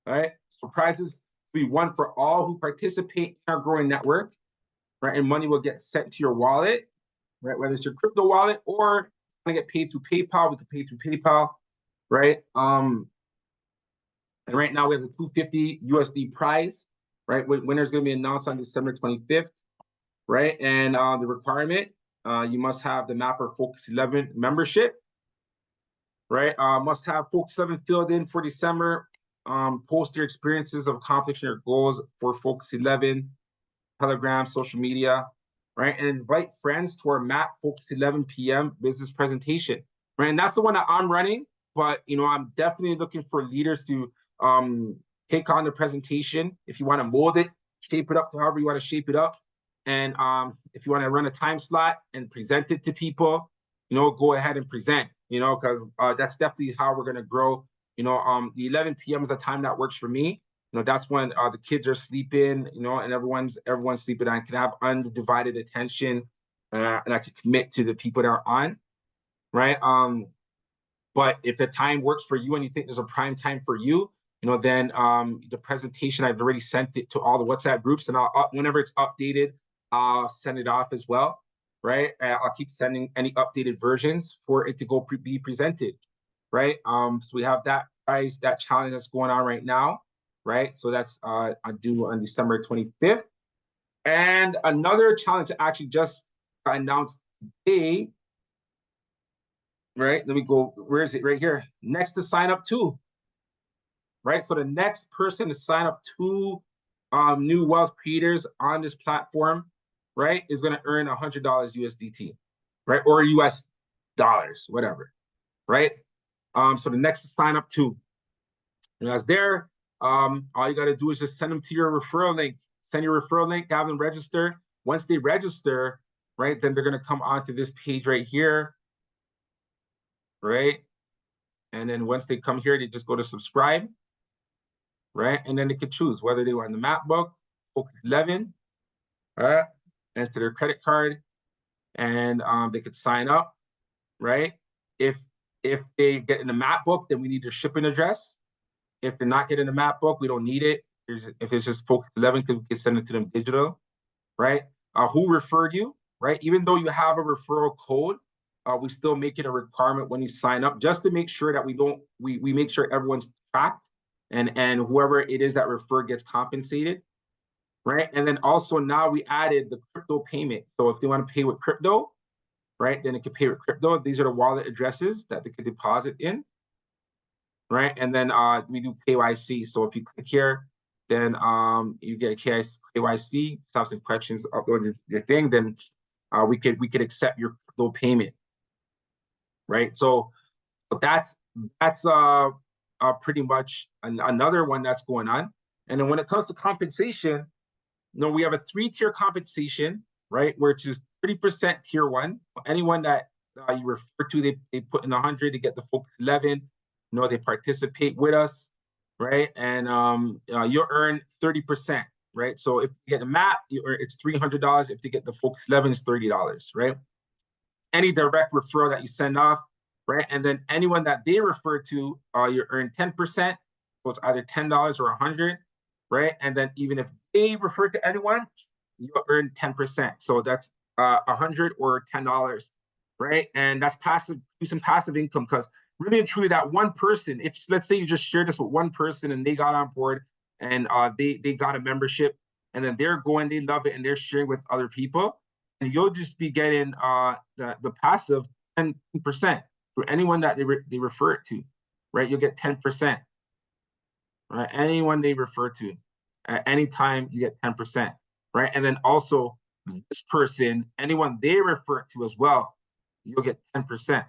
right? So prizes to be won for all who participate in our growing network, right? And money will get sent to your wallet, right? Whether it's your crypto wallet or want to get paid through PayPal, we can pay through PayPal, right? And right now we have a 250 USD prize, right? Winner's going to be announced on December 25th, right? And the requirement, you must have the Mapper Focus 11 membership, right? Must have Focus 11 filled in for December. Post your experiences of accomplishing your goals for Focus 11, Telegram, social media, right? And invite friends to our MAP Focus 11 p.m. business presentation, right? And that's the one that I'm running, but, you know, I'm definitely looking for leaders to take on the presentation. If you want to mold it, shape it up to however you want to shape it up. And if you want to run a time slot and present it to people, you know, go ahead and present, you know, because that's definitely how we're going to grow. You know, the 11 p.m. is a time that works for me. You know, that's when the kids are sleeping, you know, and everyone's sleeping. I can have undivided attention, and I can commit to the people that are on, right? But if the time works for you and you think there's a prime time for you, you know, then the presentation, I've already sent it to all the WhatsApp groups, and I'll whenever it's updated, I'll send it off as well, right? I'll keep sending any updated versions for it to go be presented, right? So we have that prize, that challenge that's going on right now, right? So that's due on December 25th. And another challenge actually just announced today, right? Let me go, where is it? Right here. Next to sign up to, right? So the next person to sign up to new wealth creators on this platform, right, is going to earn $100 USDT, right? Or US dollars, whatever, right? So the next to sign up to, and as there, all you got to do is just send them to your referral link. Send your referral link, have them register. Once they register, right, then they're going to come onto this page right here, right? And then once they come here, they just go to subscribe, right? And then they can choose whether they want the map book, Focus 11, right? Enter their credit card, and they could sign up, right? If they get in the map book, then we need their shipping address. If they're not getting the map book, we don't need it. If it's just Focus 11, we can send it to them digital, right? Who referred you, right? Even though you have a referral code, we still make it a requirement when you sign up, just to make sure that we make sure everyone's tracked, and whoever it is that referred gets compensated, right? And then also now we added the crypto payment. So if they want to pay with crypto, right, then they can pay with crypto. These are the wallet addresses that they could deposit in, right? And then we do KYC. So if you click here, then you get a KYC. Have some questions, upload your thing, then we could accept your crypto payment, right? So that's pretty much another one that's going on. And then when it comes to compensation, you know, we have a 3-tier compensation, right? Which is 30% tier 1. Anyone that you refer to, they put in 100 to get the Focus 11. You know, they participate with us, right? And you'll earn 30%, right? So if you get a map, it's $300. If you get the Focus 11, it's $30, right? Any direct referral that you send off, right? And then anyone that they refer to, you earn 10%. So it's either $10 or 100, right? And then even if they refer to anyone, you'll earn 10%. So that's 100 or $10, right? And that's passive, some passive income, because really and truly that one person, if let's say you just share this with one person and they got on board and they got a membership and then they're going, they love it and they're sharing with other people, and you'll just be getting the passive 10% for anyone that they refer it to, right? You'll get 10%, right? Anyone they refer to at any time, you get 10%, right? And then also this person, anyone they refer to as well, you'll get 10%,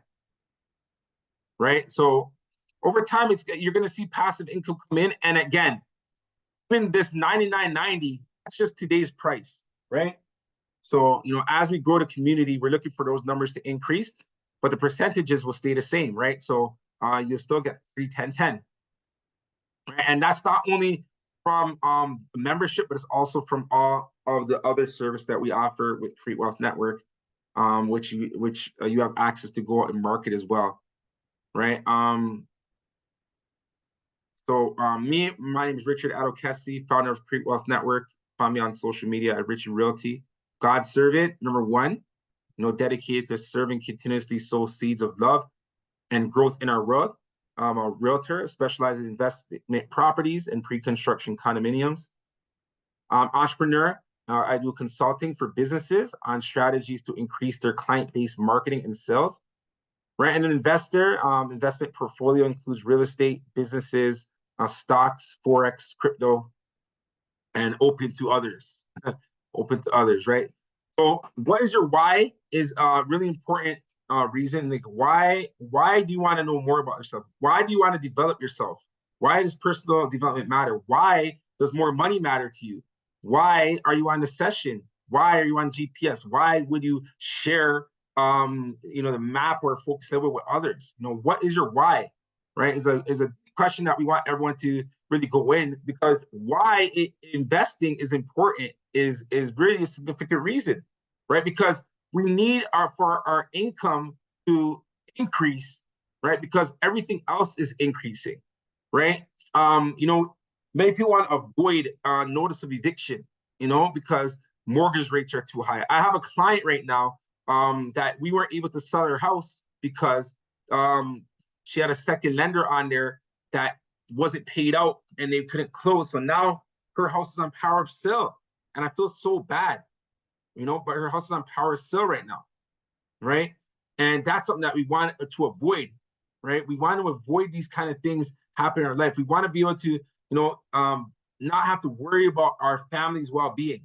right? So over time, you're going to see passive income come in. And again, even this $99.90, that's just today's price, right? So, as we grow the community, we're looking for those numbers to increase, but the percentages will stay the same, right? So you'll still get 3, 10, 10. Right? And that's not only from the membership, but it's also from all of the other service that we offer with Create Wealth Network, which you have access to go out and market as well, right? My name is Richard Adokesi, founder of Create Wealth Network. Find me on social media at Richard Realty. God servant, number one, dedicated to serving, continuously sow seeds of love and growth in our world. I'm a realtor specializing in investment properties and pre-construction condominiums. Entrepreneur, I do consulting for businesses on strategies to increase their client-based marketing and sales. Right, and an investor, investment portfolio includes real estate, businesses, stocks, Forex, crypto, and open to others. Open to others, right? So what is your why is a really important reason. Like why do you want to know more about yourself? Why do you want to develop yourself? Why does personal development matter? Why does more money matter to you? Why are you on the session? Why are you on GPS? Why would you share the map or focus level with others? What is your why? Right? Is a question that we want everyone to really go in, because why investing is important is really a significant reason, right? Because we need for our income to increase, right? Because everything else is increasing, right? Many people want to avoid notice of eviction, because mortgage rates are too high. I have a client right now that we weren't able to sell her house because she had a second lender on there that wasn't paid out and they couldn't close. So now her house is on power of sale, and I feel so bad, but her house is on power of sale right now, right? And that's something that we want to avoid, right? We want to avoid these kind of things happening in our life. We want to be able to, not have to worry about our family's well-being.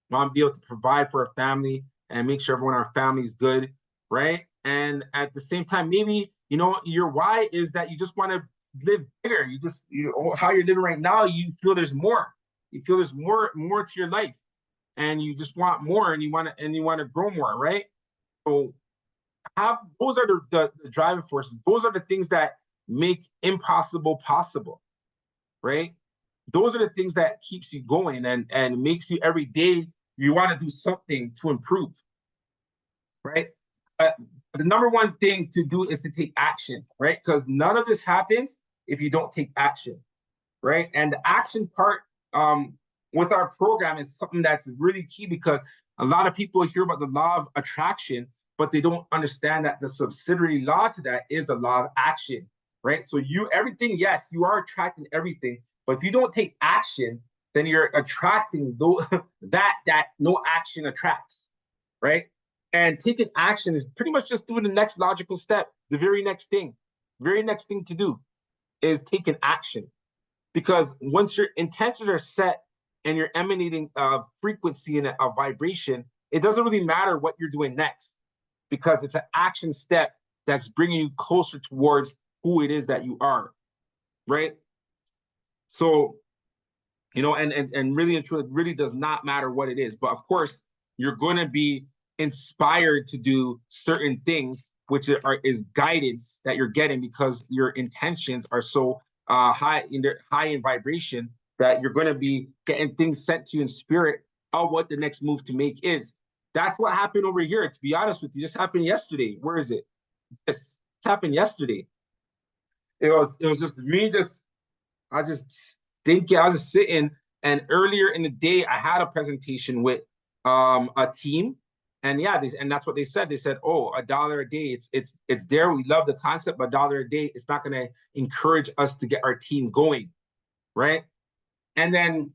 We want to be able to provide for our family and make sure everyone in our family is good, right? And at the same time, maybe, your why is that you just want to live bigger. How you're living right now, you feel there's more. You feel there's more to your life, and you just want more, and you want to grow more, right? So those are the driving forces. Those are the things that make impossible possible, right? Those are the things that keeps you going and makes you every day you want to do something to improve, right? The number one thing to do is to take action, right? Because none of this happens if you don't take action, right? And the action part with our program is something that's really key, because a lot of people hear about the law of attraction, but they don't understand that the subsidiary law to that is the law of action, right? So everything, yes, you are attracting everything, but if you don't take action, then you're attracting that no action attracts, right? And taking action is pretty much just doing the next logical step. The very next thing to do is taking action. Because once your intentions are set and you're emanating a frequency and a vibration, it doesn't really matter what you're doing next, because it's an action step that's bringing you closer towards who it is that you are, right? So, and really and truly, it really does not matter what it is. But of course, you're going to be inspired to do certain things, which is guidance that you're getting, because your intentions are so high in vibration that you're going to be getting things sent to you in spirit of what the next move to make is. That's what happened over here. To be honest with you, this happened yesterday. Where is it? This happened yesterday. It was just me. I just thinking. I was just sitting, and earlier in the day, I had a presentation with a team, And yeah, and that's what they said. They said, oh, $1 a day, it's there. We love the concept, but $1 a day, it's not going to encourage us to get our team going, right? And then,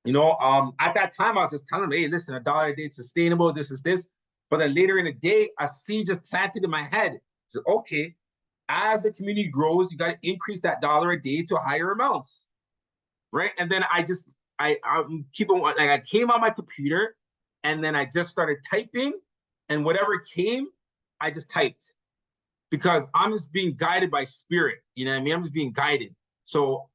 at that time, I was just telling them, hey, listen, $1 a day, it's sustainable, this is this. But then later in the day, a seed just planted in my head. I said, okay, as the community grows, you got to increase that $1 a day to higher amounts, right? And then I keep on, like, I came on my computer, and then I just started typing, and whatever came, I just typed, because I'm just being guided by spirit. You know what I mean? I'm just being guided. So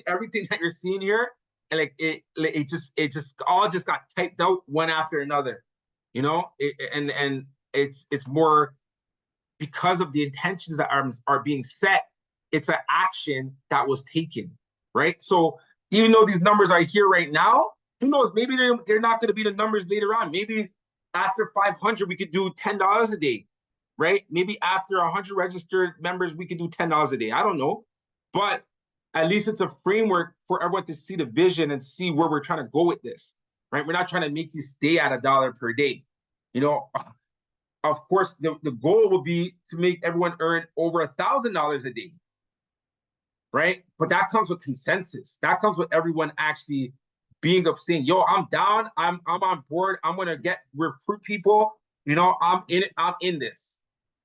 everything that you're seeing here, and like it just all just got typed out one after another, and it's more because of the intentions that are being set. It's an action that was taken, right? So even though these numbers are here right now, who knows? Maybe they're not going to be the numbers later on. Maybe after 500, we could do $10 a day, right? Maybe after 100 registered members, we could do $10 a day. I don't know. But at least it's a framework for everyone to see the vision and see where we're trying to go with this, right? We're not trying to make you stay at $1 per day. Of course, the goal will be to make everyone earn over $1,000 a day, right? But that comes with consensus. That comes with everyone actually being of saying, yo, I'm down, I'm on board, I'm gonna recruit people, I'm in it, I'm in this.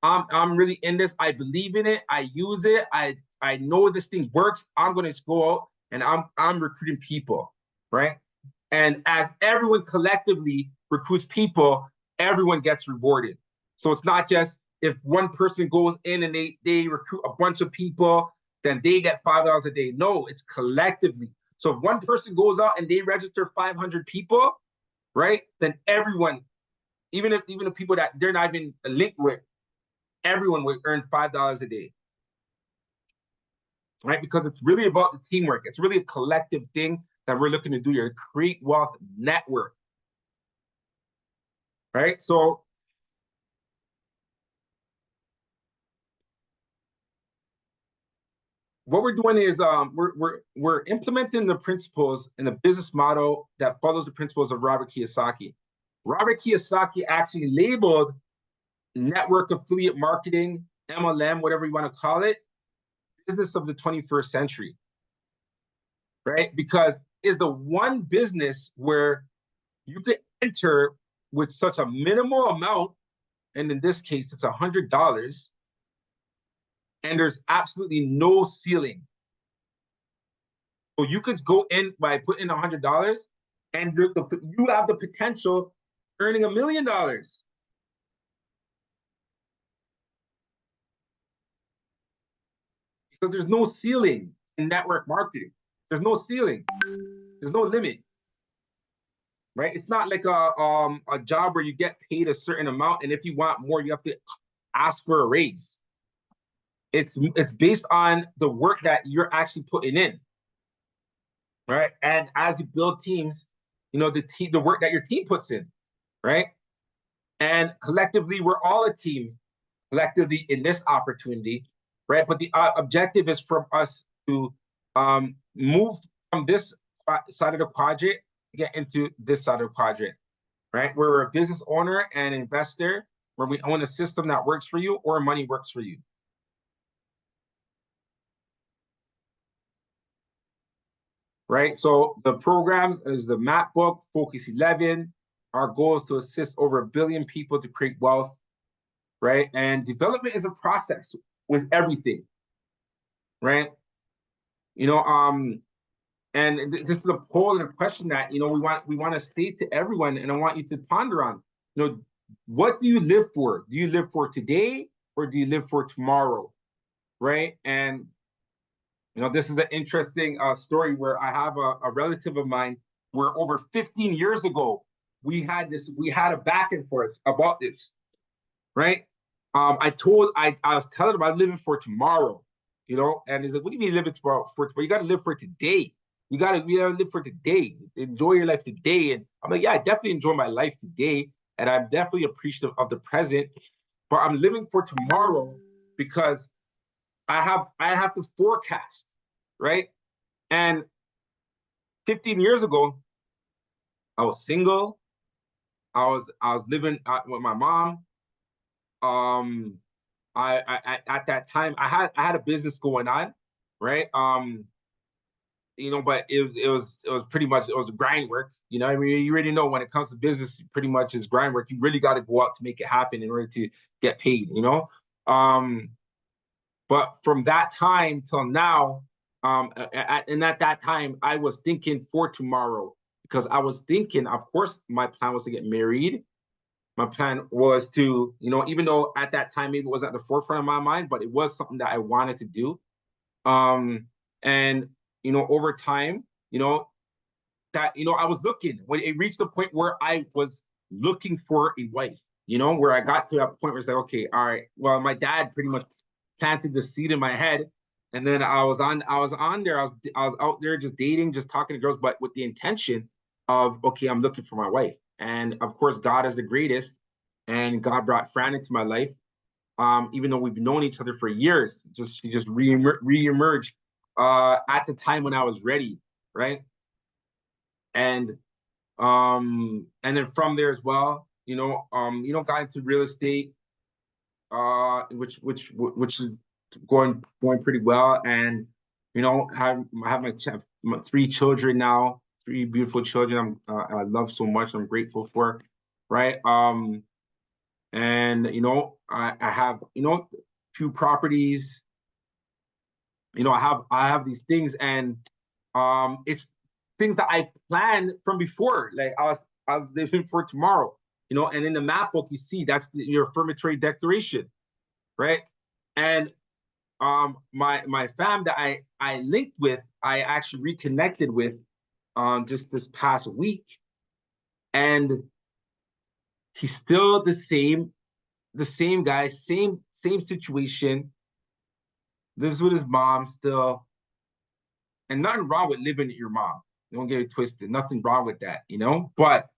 I'm really in this. I believe in it, I use it, I know this thing works. I'm gonna go out and I'm recruiting people, right? And as everyone collectively recruits people, everyone gets rewarded. So it's not just if one person goes in and they recruit a bunch of people, then they get $5 a day. No, it's collectively. So if one person goes out and they register 500 people, right? Then everyone, even if people that they're not even linked with, everyone would earn $5 a day, right? Because it's really about the teamwork. It's really a collective thing that we're looking to do here, create wealth network, right? So what we're doing is we're implementing the principles and the business model that follows the principles of Robert Kiyosaki. Robert Kiyosaki actually labeled network affiliate marketing, MLM, whatever you want to call it, business of the 21st century, right? Because it's the one business where you could enter with such a minimal amount, and in this case, it's $100, and there's absolutely no ceiling. So you could go in by putting in $100, and you have the potential earning $1 million. Because there's no ceiling in network marketing. There's no ceiling. There's no limit. Right? It's not like a job where you get paid a certain amount, and if you want more, you have to ask for a raise. It's based on the work that you're actually putting in. Right? And as you build teams, the work that your team puts in, right? And collectively, we're all a team, collectively in this opportunity, right? But the objective is for us to move from this side of the quadrant to get into this side of the quadrant, right? We're a business owner and investor where we own a system that works for you or money works for you. Right? So the programs is the map book, Focus 11. Our goal is to assist over 1 billion people to create wealth, right? And development is a process with everything, right? And this is a poll and a question that we want to state to everyone, and I want you to ponder on. What do you live for? Do you live for today or do you live for tomorrow, right? And this is an interesting story where I have a relative of mine where over 15 years ago we had a back and forth about this, right? I was telling him I'm living for tomorrow, and he's like, what do you mean living for tomorrow? You got to live for today. You gotta live for today. Enjoy your life today. And I'm like, yeah, I definitely enjoy my life today, and I'm definitely appreciative of the present. But I'm living for tomorrow because I have to forecast, right? And 15 years ago, I was single, I was living with my mom. I at that time I had a business going on, right? But it was pretty much, it was grind work. I mean, you already know when it comes to business, pretty much is grind work. You really got to go out to make it happen in order to get paid. Um, but from that time till now, and at that time, I was thinking for tomorrow, because I was thinking, of course, my plan was to get married. My plan was to, even though at that time maybe it wasn't at the forefront of my mind, but it was something that I wanted to do. And over time, that I was looking, when it reached the point where I was looking for a wife, where I got to that point where it's like, okay, all right, well, my dad pretty much planted the seed in my head. And then I was on there, I was out there just dating, just talking to girls, but with the intention of, okay, I'm looking for my wife. And of course, God is the greatest, and God brought Fran into my life. Even though we've known each other for years, she just re-emerged at the time when I was ready, right? And then from there as well, got into real estate, which is going pretty well. And I have my 3 children now, 3 beautiful children. I love so much. I'm grateful for, right? And I have few properties. I have these things, and it's things that I planned from before. Like I was living for tomorrow, and in the map book you see that's your affirmatory declaration, right? And my fam that I linked with, I actually reconnected with just this past week, and he's still the same guy, same situation, lives with his mom still. And nothing wrong with living with your mom. Don't get it twisted. Nothing wrong with that, But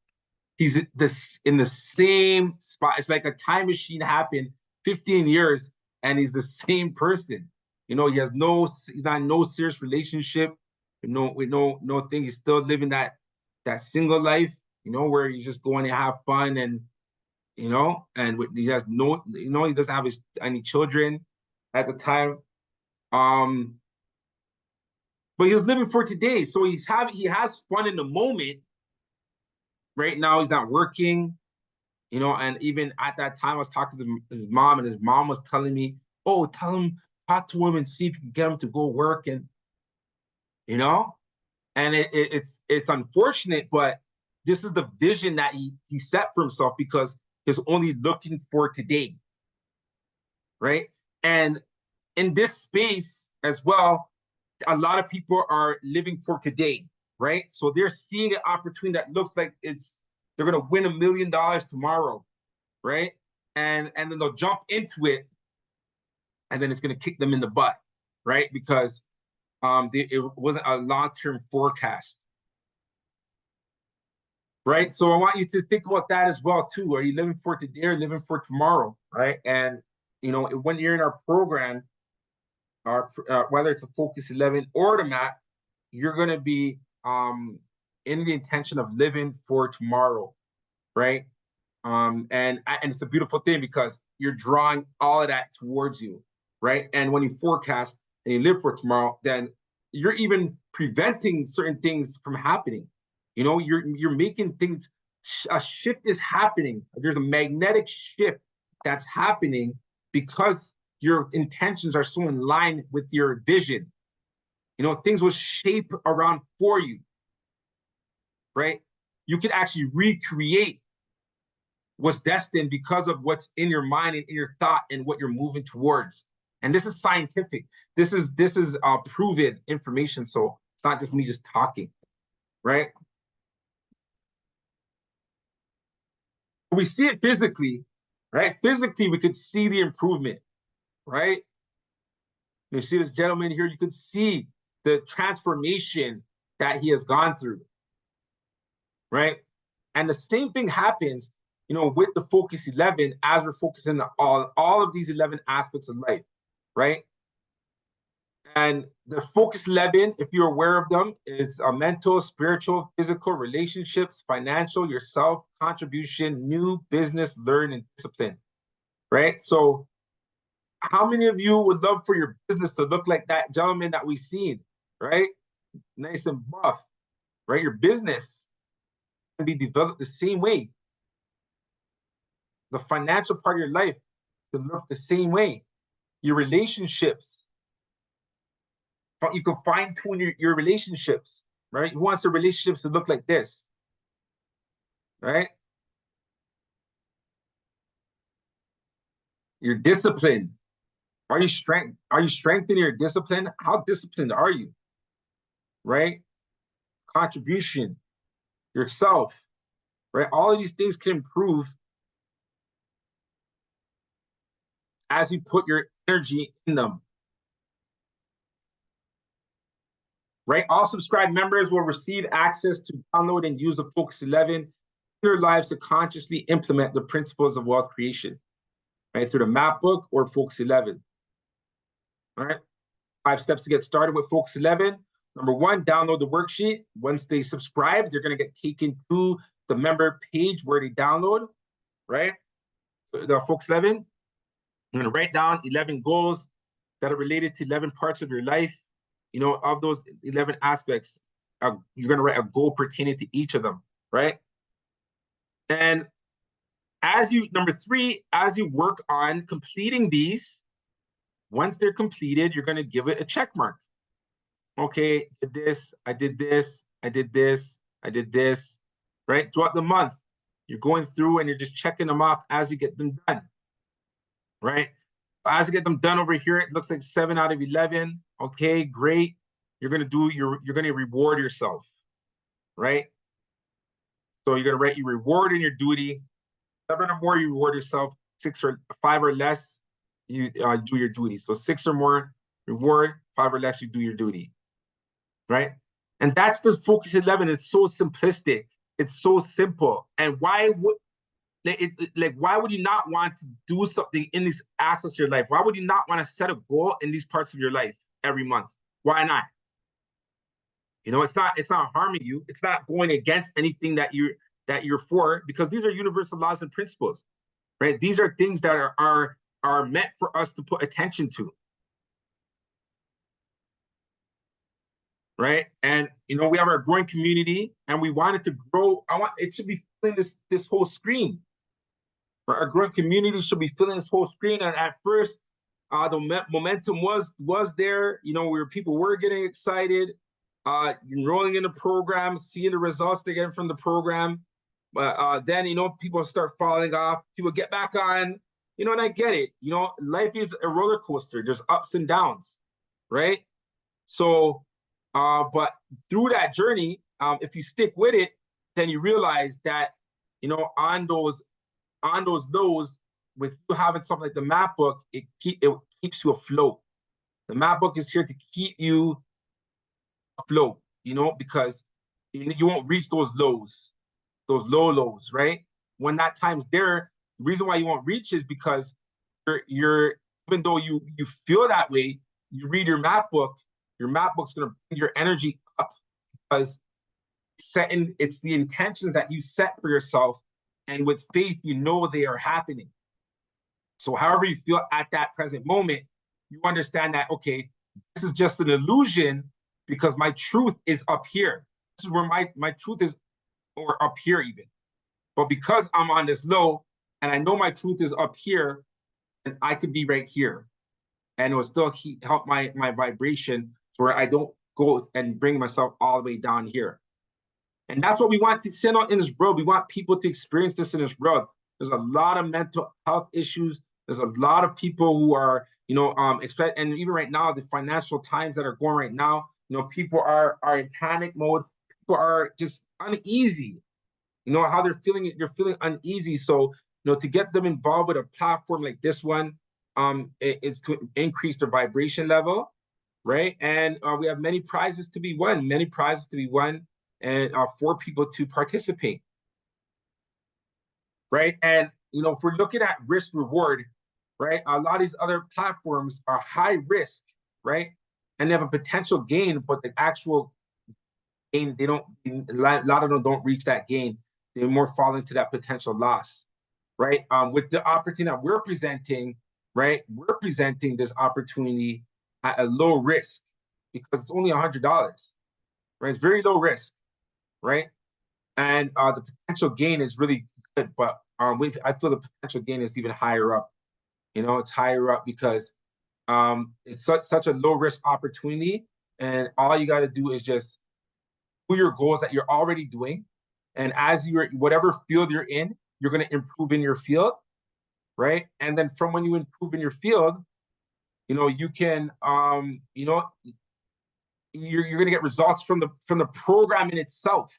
he's in the same spot. It's like a time machine happened 15 years, and he's the same person. He has he's not in no serious relationship, with no thing. He's still living that single life, where he's just going to have fun, and he has no, he doesn't have any children at the time. But he was living for today. So he has fun in the moment. Right now, he's not working, and even at that time, I was talking to his mom, and his mom was telling me, oh, talk to him and see if you can get him to go work. And, and it's unfortunate, but this is the vision that he set for himself, because he's only looking for today. Right. And in this space as well, a lot of people are living for today, right? So they're seeing an opportunity that looks like they're gonna win $1 million tomorrow, right? And then they'll jump into it, and then it's gonna kick them in the butt, right? Because it wasn't a long-term forecast, right? So I want you to think about that as well too. Are you living for today or living for tomorrow, right? And when you're in our program, whether it's a Focus 11 or the MAP, you're going to be in the intention of living for tomorrow, right? And it's a beautiful thing, because you're drawing all of that towards you, right? And when you forecast and you live for tomorrow, then you're even preventing certain things from happening. You're making things. A shift is happening. There's a magnetic shift that's happening, because your intentions are so in line with your vision. Things will shape around for you, right? You can actually recreate what's destined because of what's in your mind and in your thought and what you're moving towards. And this is scientific. This is proven information. So it's not just me just talking, right? We see it physically, right? Physically, we could see the improvement, right? You see this gentleman here, you could see the transformation that he has gone through, right? And the same thing happens, with the Focus 11, as we're focusing on all of these 11 aspects of life, right? And the Focus 11, if you're aware of them, is mental, spiritual, physical, relationships, financial, yourself, contribution, new, business, learn, and discipline, right? So how many of you would love for your business to look like that gentleman that we've seen, right? Nice and buff, right? Your business can be developed the same way. The financial part of your life can look the same way. Your relationships, you can fine tune your relationships, right? Who wants their relationships to look like this, right? Your discipline. Are you strengthening your discipline? How disciplined are you? Right? Contribution, yourself, right? All of these things can improve as you put your energy in them. Right? All subscribed members will receive access to download and use the Focus 11 in their lives to consciously implement the principles of wealth creation, right? Through the map book or Focus 11. All right. 5 steps to get started with Focus 11. Number 1, download the worksheet. Once they subscribe, they're going to get taken to the member page where they download, right? So the Focus 11, you're going to write down 11 goals that are related to 11 parts of your life. You know, of those 11 aspects, you're going to write a goal pertaining to each of them, right? And number 3, as you work on completing these, once they're completed, you're going to give it a check mark. Okay, did this, I did this, I did this, I did this, right? Throughout the month, you're going through and you're just checking them off as you get them done, right? As you get them done over here, it looks like 7 out of 11. Okay, great. You're gonna reward yourself, right? So you're gonna write your reward and your duty. 7 or more, you reward yourself. 5 or less, you do your duty. So 6 or more, reward. 5 or less, you do your duty, right? And that's the Focus 11. It's so simplistic. It's so simple. And why would why would you not want to do something in these aspects of your life? Why would you not want to set a goal in these parts of your life every month? Why not? You know, it's not harming you. It's not going against anything that you're for, because these are universal laws and principles, right? These are things that are meant for us to put attention to. Right? And you know, we have our growing community and we want it to grow. It should be filling this whole screen. Our growing community should be filling this whole screen. And at first, the momentum was there. You know, people were getting excited, enrolling in the program, seeing the results they get from the program. But then, you know, people start falling off. People get back on. You know, and I get it. You know, life is a roller coaster. There's ups and downs, right? So, but through that journey, if you stick with it, then you realize that, you know, on those lows, with you having something like the map book, it keeps you afloat. The map book is here to keep you afloat, you know, because you won't reach those lows, those lows, right? When that time's there, the reason why you won't reach is because you're even though you feel that way, you read your map book's going to bring your energy up, because it's the intentions that you set for yourself, and with faith, you know they are happening. So however you feel at that present moment, you understand that, okay, this is just an illusion because my truth is up here. This is where my truth is, or up here even. But because I'm on this low and I know my truth is up here, and I could be right here, and it will still help my vibration so where I don't go and bring myself all the way down here. And that's what we want to send out in this world. We want people to experience this in this world. There's a lot of mental health issues. There's a lot of people who are, you know, and even right now, the financial times that are going right now, you know, people are in panic mode. People are just uneasy. You know how they're feeling uneasy. So, you know, to get them involved with a platform like this one, is to increase their vibration level, right? And we have many prizes to be won, and for people to participate, right? And you know, if we're looking at risk reward, right, a lot of these other platforms are high risk, right? and they have a potential gain, but the actual gain, they don't, a lot of them don't reach that gain. They more fall into that potential loss, right? With the opportunity that we're presenting, right? We're presenting this opportunity at a low risk because it's only $100, right? It's very low risk, right? And the potential gain is really good, but I feel the potential gain is even higher up. You know, it's higher up because it's such a low risk opportunity, and all you got to do is just do your goals that you're already doing, and as you're whatever field you're in, you're going to improve in your field, right? And then from when you improve in your field, you know, you can you know, you're going to get results from the program in itself,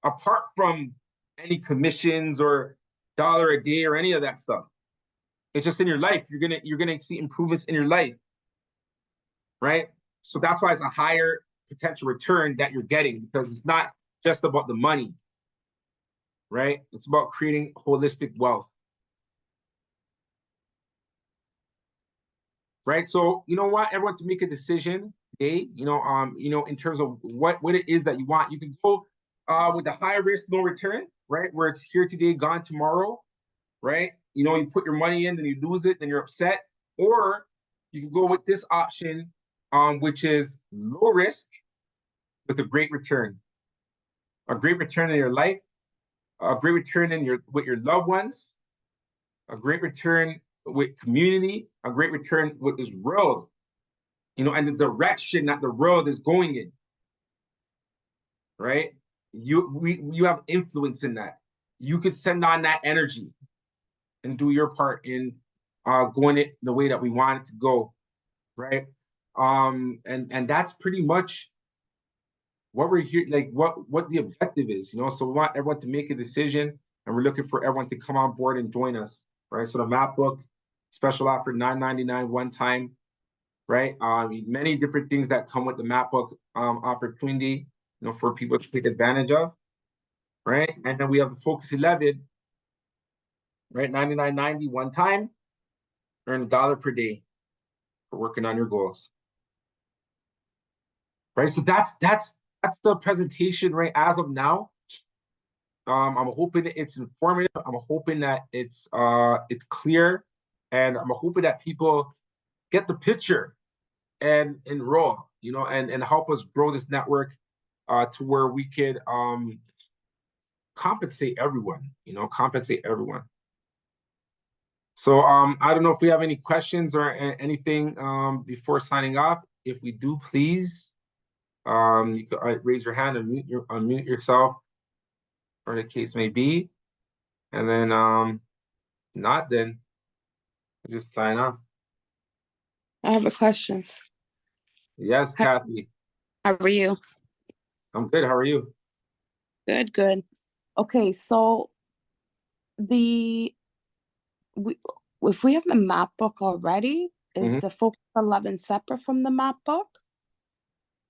apart from any commissions or dollar a day or any of that stuff. It's just in your life. You're gonna see improvements in your life, right? So that's why it's a higher potential return that you're getting, because it's not just about the money, right? It's about creating holistic wealth, right? So you know what, everyone, to make a decision today, you know, in terms of what it is that you want, you can go with the high risk, no return, right? Where it's here today, gone tomorrow, right? You know, you put your money in, then you lose it, then you're upset. Or you can go with this option, which is low risk with a great return. A great return in your life, a great return in with your loved ones, a great return with community, a great return with this world, you know, and the direction that the world is going in, right? You have influence in that. You could send on that energy and do your part in going it the way that we want it to go, right? And that's pretty much what we're here, like what the objective is, you know. So we want everyone to make a decision, and we're looking for everyone to come on board and join us, right? So the map book special offer, $9.99 one time, right? Many different things that come with the map book opportunity, you know, for people to take advantage of, right? And then we have the Focus 11, right? $99.90 one time, earn $1 per day for working on your goals, right? So that's the presentation, right? As of now, I'm hoping it's informative. I'm hoping that it's clear, and I'm hoping that people get the picture and enroll, you know, and help us grow this network to where we could compensate everyone, you know, compensate everyone. So I don't know if we have any questions or anything before signing off. If we do, please you can raise your hand and unmute yourself, or the case may be. And then not, then just sign off. I have a question. Yes, Kathy. How are you? I'm good. How are you? Good, good. Okay, so if we have the map book already, is the Focus 11 separate from the map book?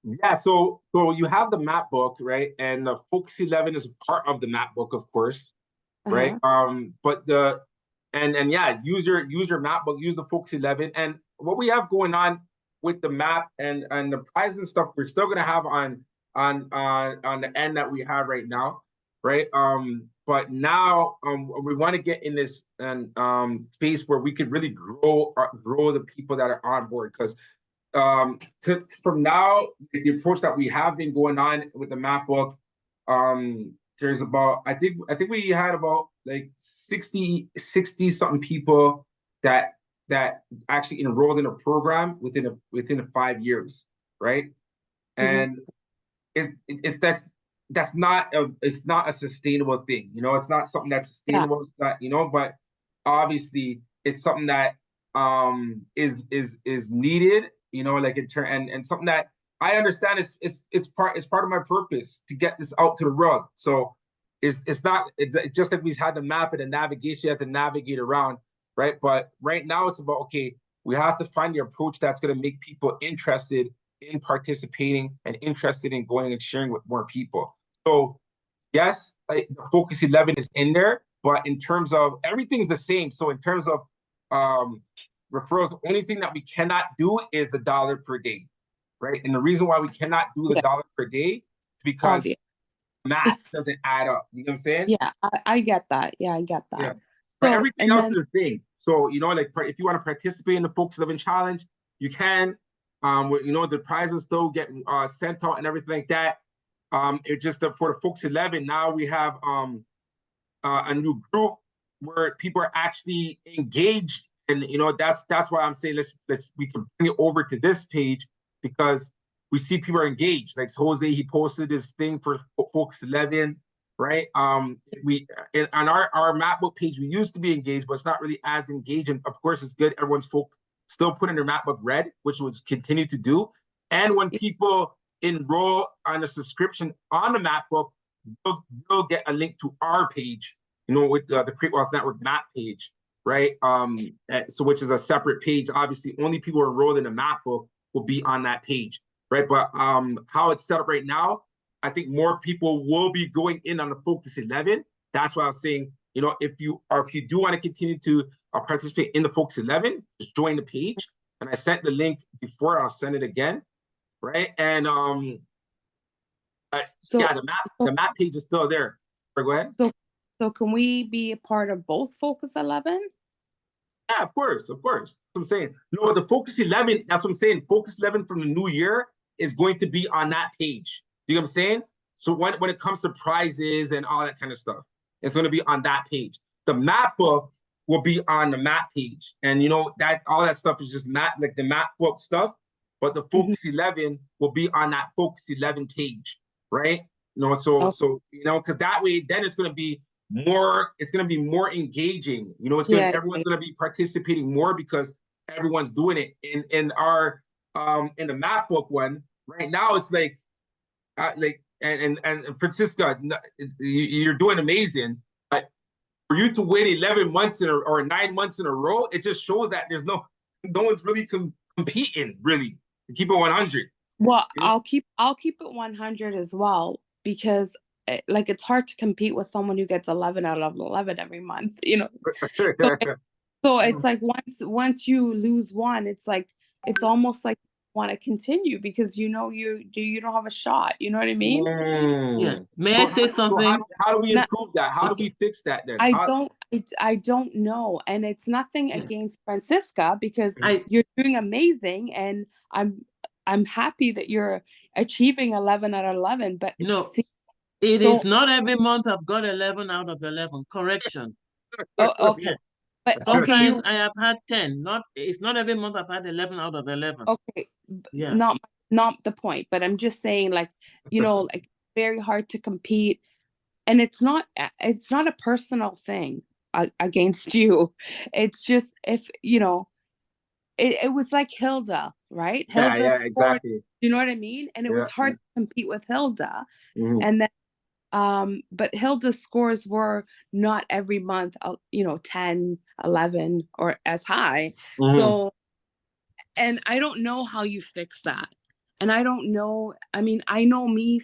Yeah, so you have the map book, right? And the Focus 11 is part of the map book, of course, right? But yeah, use your map book, use the Focus 11. And what we have going on with the map and the prize and stuff, we're still gonna have on the end that we have right now, right? But now we want to get in this space where we could really grow the people that are on board, because from now, the approach that we have been going on with the map book, there's about, I think we had about like 60 something people that actually enrolled in a program within 5 years, right? And that's not a sustainable thing, you know. It's not something that's sustainable. Yeah. It's not, you know, but obviously it's something that is needed, you know, like in turn, and something that I understand it's part of my purpose to get this out to the world. So it's just like we've had the map and the navigation, you have to navigate around, right? But right now it's about, okay, we have to find the approach that's going to make people interested in participating and interested in going and sharing with more people. So yes, the Focus 11 is in there, but in terms of everything's the same. So in terms of referrals, the only thing that we cannot do is the $1 per day, right? And the reason why we cannot do the Yeah. dollar per day is because Obvious. math doesn't add up. You know what I'm saying? Yeah, I get that. Yeah, I get that. Yeah. But So, everything and else then, is the same. So, you know, like if you want to participate in the Focus 11 challenge, you can. You know, the prize will still get sent out and everything like that. It's just that for the Focus 11, now we have a new group where people are actually engaged, and you know that's why I'm saying we can bring it over to this page because we see people are engaged. Like Jose, he posted this thing for Focus 11, right? We on our mapbook page we used to be engaged, but it's not really as engaging. Of course, it's good. Everyone's still putting their mapbook red, which we'll continue to do. And when people enroll on a subscription on the mapbook, you'll get a link to our page, you know, with the Create Wealth Network map page, right? So which is a separate page. Obviously, only people enrolled in the mapbook will be on that page, right? But how it's set up right now, I think more people will be going in on the Focus 11. That's why I was saying, you know, if you do want to continue to participate in the Focus 11, just join the page. And I sent the link before. I'll send it again, right? And so, yeah, the map page is still there. Go ahead. So can we be a part of both Focus 11? Yeah, of course. That's what I'm saying. No, the Focus 11, that's what I'm saying. Focus 11 from the new year is going to be on that page. You know what I'm saying? So when it comes to prizes and all that kind of stuff, it's going to be on that page. The map book will be on the map page. And you know, that all that stuff is just like the map book stuff. But the Focus 11 will be on that Focus 11 page, right? You know, so you know, because that way, then it's going to be more engaging. You know, everyone's going to be participating more because everyone's doing it. In our in the map book one right now, it's like and Francisca, you're doing amazing. But for you to win 11 months or 9 months in a row, it just shows that there's no one's really competing really to keep it 100. Well, I'll keep it 100 as well because like it's hard to compete with someone who gets 11 out of 11 every month, you know. So it's like once you lose one, it's like it's almost like you want to continue because you know you don't have a shot. You know what I mean? Yeah. May I say something? So how do we improve that? How do we fix that then? I don't know, and it's nothing against Francisca because you're doing amazing, and I'm happy that you're achieving 11 out of 11. But no, it is not every month I've got 11 out of 11. Correction. Oh, okay. But sometimes I have had 10. It's not every month I've had 11 out of 11. Okay. Yeah. Not the point, but I'm just saying, like, you know, like very hard to compete, and it's not a personal thing against you. It's just if you know, it was like Hilda, right? Hilda yeah, exactly. You know what I mean? And it was hard to compete with Hilda, and then. But Hilda's scores were not every month, you know, 10, 11, or as high. So, and I don't know how you fix that. And I don't know, I mean, I know me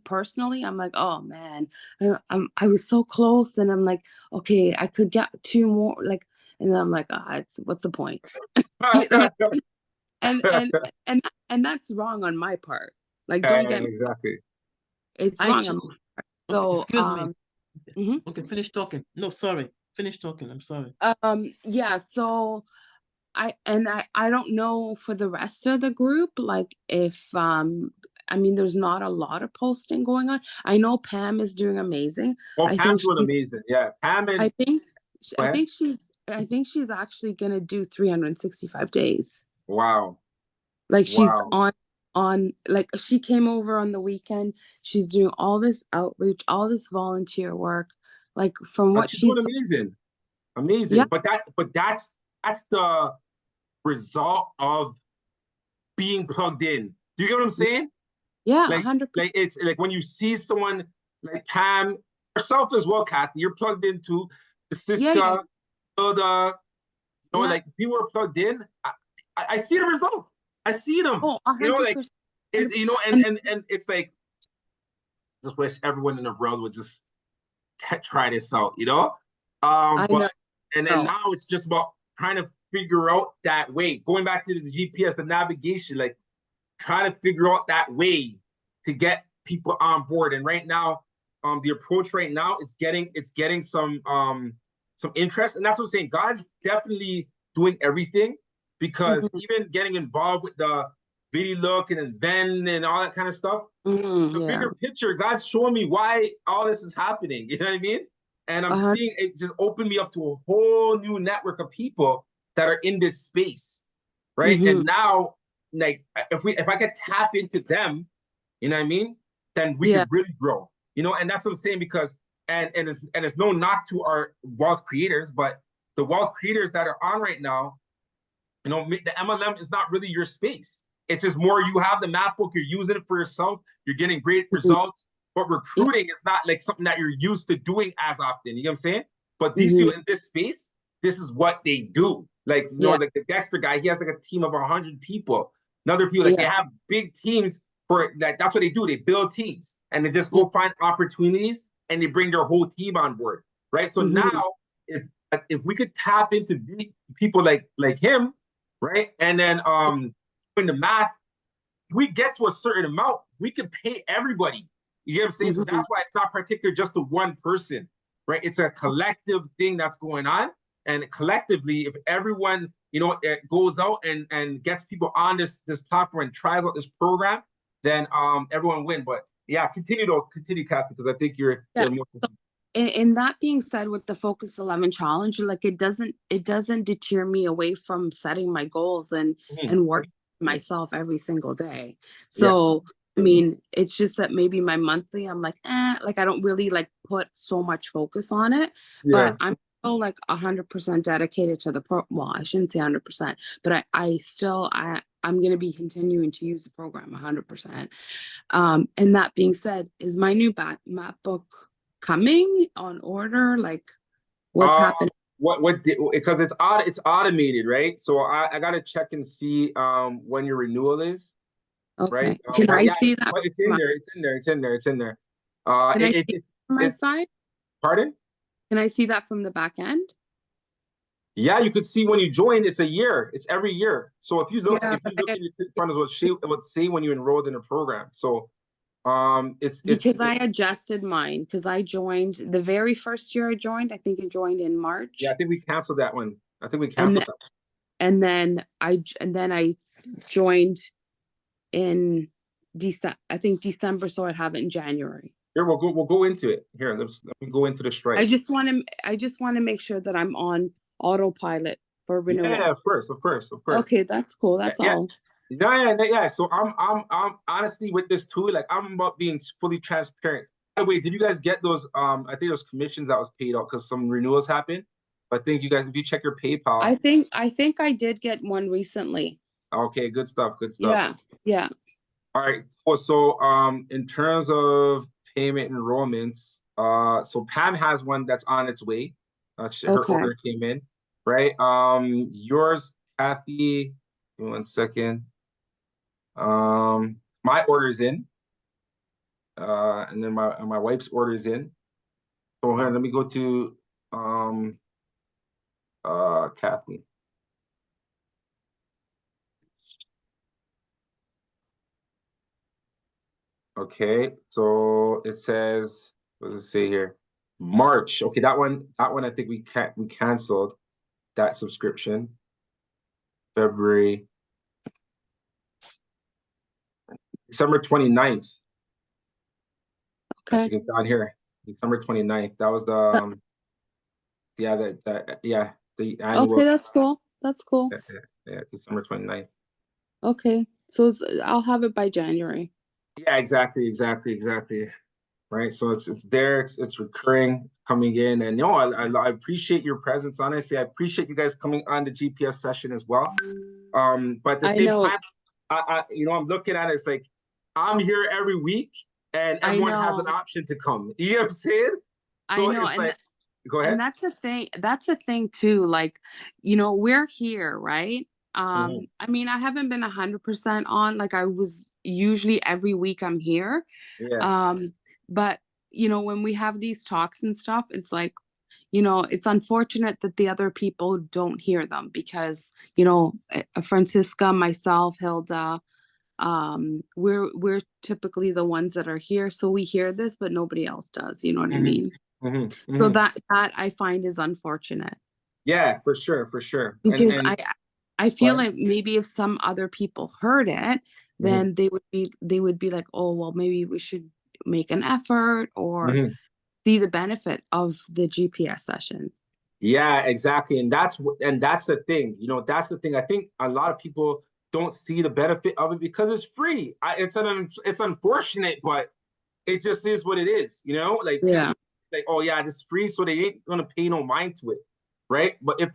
personally, I'm like, oh man, I was so close, and I'm like, okay, I could get 2 more, like, and then I'm like, what's the point? and that's wrong on my part. Like, don't get me exactly. It's wrong on my part. So, excuse me. Okay, finish talking. No, sorry. Finish talking. I'm sorry. Yeah, so I don't know for the rest of the group, like if I mean there's not a lot of posting going on. I know Pam is doing amazing. Pam's doing amazing. Yeah. Pam and I think she's actually gonna do 365 days. Wow. Like she's on like she came over on the weekend. She's doing all this outreach, all this volunteer work, like from what she's doing amazing. Yeah. But that's the result of being plugged in. Do you get what I'm saying? Yeah, like 100%. Like it's like when you see someone like Pam, yourself as well, Kathy, you're plugged into the Siska, Hilda, you know, like people are plugged in. I see the results. I see them. Oh, 100%. You know, like you know, and it's like just wish everyone in the world would just try this out, you know. But and then now it's just about trying to figure out that way. Going back to the GPS, the navigation, like try to figure out that way to get people on board. And right now, the approach right now, it's getting some interest. And that's what I'm saying. God's definitely doing everything, because even getting involved with the Video Look and Venn and all that kind of stuff, the bigger picture, God's showing me why all this is happening. You know what I mean? And I'm seeing it just open me up to a whole new network of people that are in this space, right? And now, like, if I could tap into them, you know what I mean, then we could really grow. You know, and that's what I'm saying, because and it's no knock to our wealth creators, but the wealth creators that are on right now, you know, the MLM is not really your space. It's just more, you have the map book, you're using it for yourself, you're getting great results, but recruiting is not like something that you're used to doing as often. You know what I'm saying? But these people in this space, this is what they do. Like, you know, like the Dexter guy, he has like a team of 100 people. And other people, like they have big teams for that. That's what they do. They build teams and they just go find opportunities and they bring their whole team on board, right? So now, if we could tap into people like him, right, and then in the math, we get to a certain amount, we can pay everybody. You get what I'm saying? So that's why it's not particular just to one person, right? It's a collective thing that's going on, and collectively, if everyone, you know, it goes out and gets people on this platform and tries out this program, then everyone win. But yeah, continue, Kathy, because I think you're more. And that being said, with the Focus 11 challenge, like it doesn't deter me away from setting my goals and working myself every single day. So I mean, it's just that maybe my monthly, I'm like, like I don't really like put so much focus on it, but I'm still like 100% dedicated to the well, I shouldn't say 100%, but I'm going to be continuing to use the program 100%. And that being said, is my new map book coming on order? Like, what's happening? Because it's automated, right? So I gotta check and see when your renewal is. Okay. Right? Can I see that? It's in there. It's in there. Can I see it from my side? Pardon? Can I see that from the back end? Yeah, you could see when you join. It's a year. It's every year. So if you look in front of what it would say when you enrolled in a program. So it's because I adjusted mine, because I joined the very first year I joined. I think I joined in March. Yeah, I think we canceled that one. That. And then I joined in December. I think December, so I'd have it in January. Here, we'll go into it. Here, let me go into the strike. I just want to make sure that I'm on autopilot for renewal. Yeah, of course. Okay, that's cool. That's all. Yeah. So I'm honestly with this too. Like, I'm about being fully transparent. By the way, did you guys get those? I think those commissions that was paid out because some renewals happened. I think you guys, if you check your PayPal, I think I did get one recently. Okay, good stuff. Yeah. All right. So in terms of payment enrollments, so Pam has one that's on its way. Her order came in, right? Yours, Kathy. Give me 1 second. My order's in, and then my wife's order's in. So here, let me go to Kathy. Okay, so it says, what does it say here? March. Okay, that one I think we canceled that subscription. February. December 29th. Okay. I think it's down here. December 29th. That was the the annual. Okay, that's cool. Yeah, December 29th. Okay. So I'll have it by January. Yeah, exactly. Right. So it's there, it's recurring, coming in. And I appreciate your presence. Honestly, I appreciate you guys coming on the GPS session as well. But at the same time, I'm looking at it, it's like I'm here every week and everyone has an option to come. You know what I'm saying? So I know. It's like, go ahead. And that's a thing too. Like, we're here, right? I mean, I haven't been 100% on, like I was usually every week I'm here. Yeah. But when we have these talks and stuff, it's like, it's unfortunate that the other people don't hear them because, Francisca, myself, Hilda, we're typically the ones that are here, so we hear this, but nobody else does. You know what I mean? So that I find is unfortunate. Yeah, for sure, for sure. Because And I feel ahead. like maybe if some other people heard it, then they would be like, oh well, maybe we should make an effort or see the benefit of the GPS session. Yeah, exactly. And that's the thing. You know, that's the thing. I think a lot of people don't see the benefit of it because it's free. It's unfortunate, but it just is what it is. You know, like people Yeah. like, oh yeah, it's free, so they ain't gonna pay no mind to it, right? But if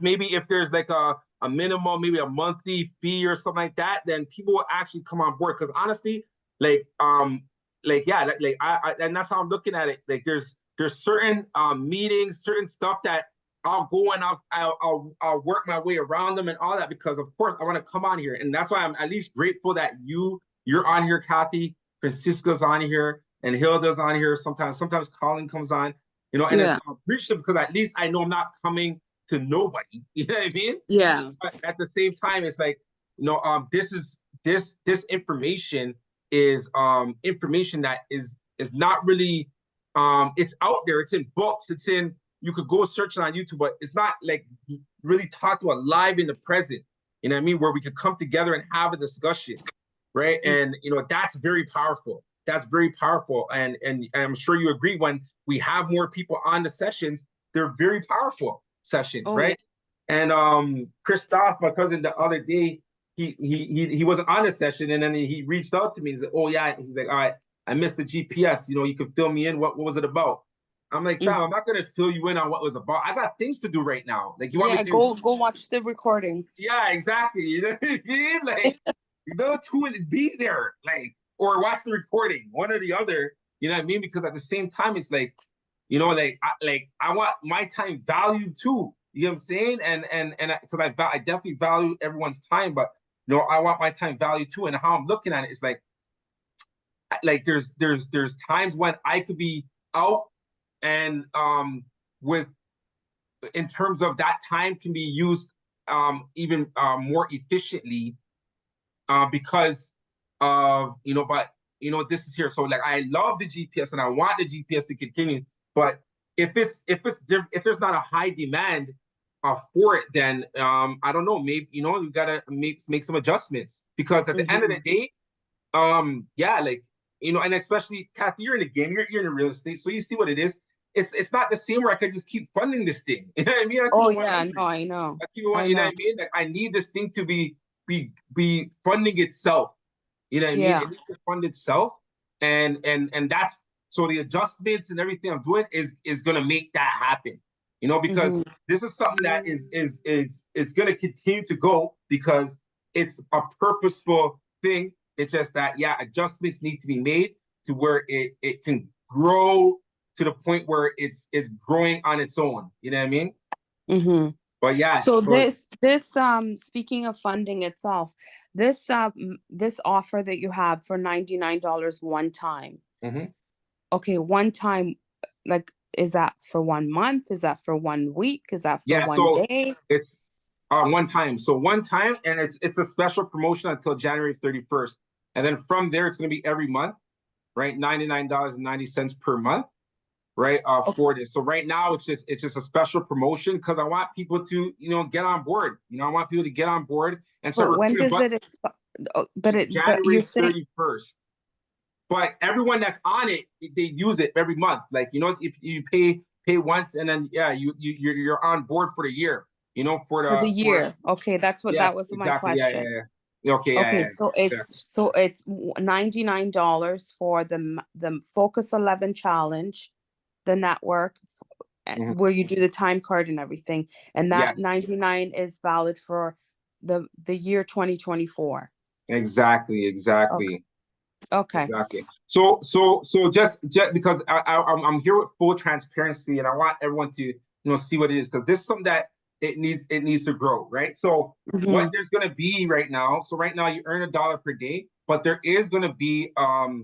there's like a minimum, maybe a monthly fee or something like that, then people will actually come on board. Because honestly, like and that's how I'm looking at it. Like there's certain meetings, certain stuff that I'll go and I'll work my way around them and all that because of course I want to come on here, and that's why I'm at least grateful that you're on here, Kathy, Francisco's on here, and Hilda's on here. Sometimes Colin comes on, you know, and Yeah. I'm appreciative because at least I know I'm not coming to nobody. You know what I mean? Yeah. But at the same time, it's like, you know, this information is information that is not really it's out there, it's in books, it's in, you could go search it on YouTube, but it's not like really taught to a live in the present, you know what I mean, where we could come together and have a discussion, right? And you know, that's very powerful. That's very powerful. And I'm sure you agree, when we have more people on the sessions, they're very powerful sessions, Oh, right? And Christoph, my cousin, the other day, he wasn't on the session, and then he reached out to me. He's like, oh yeah, he's like, all right, I missed the GPS. You know, you can fill me in. What was it about? I'm like, fam, I'm not gonna fill you in on what it was about. I got things to do right now. Like, you want me to go watch the recording. Yeah, exactly. You know what I mean? Like, you know, to be there, like, or watch the recording, one or the other. You know what I mean? Because at the same time, it's like, you know, like I want my time valued too. You know what I'm saying? And because I definitely value everyone's time, but you know, I want my time valued too. And how I'm looking at it is like there's times when I could be out and with, in terms of that time can be used even more efficiently because of, you know, but you know, this is here. So like, I love the GPS and I want the GPS to continue, but if there's not a high demand for it, then I don't know, maybe, you know, we gotta make some adjustments, because at the end of the day, yeah, like, you know, and especially Kathy, you're in the game, you're in the real estate, so you see what it is. It's not the same where I could just keep funding this thing. You know what I mean? Oh yeah, no, I know. You know what I mean? Like, I need this thing to be funding itself. You know what I mean? It needs to fund itself, and that's, so the adjustments and everything I'm doing is gonna make that happen. You know, because this is something that is gonna continue to go, because it's a purposeful thing. It's just that, yeah, adjustments need to be made to where it can grow to the point where it's growing on its own. You know what I mean? But yeah. So this speaking of funding itself, this this offer that you have for $99 one time. Okay, one time, like, is that for 1 month? Is that for 1 week? Is that for one day? It's one time. So one time, and it's a special promotion until January 31st. And then from there, it's going to be every month, right? $99.90 per month, right? For this. So right now, it's just a special promotion because I want people to, you know, get on board. You know, I want people to get on board and start. But when does it expire? But January 31st. But everyone that's on it, they use it every month. Like, you know, if you pay once, and then yeah, you're on board for the year. You know, for the year. Okay, that's what that was my question. Okay, so it's $99 for the Focus 11 challenge, the network, where you do the time card and everything, and that 99 is valid for the year 2024. Exactly. Okay. Exactly. So just because I'm here with full transparency, and I want everyone to, you know, see what it is, because this is something that it needs to grow, right? So what there's going to be right now. So right now you earn $1 per day, but there is going to be a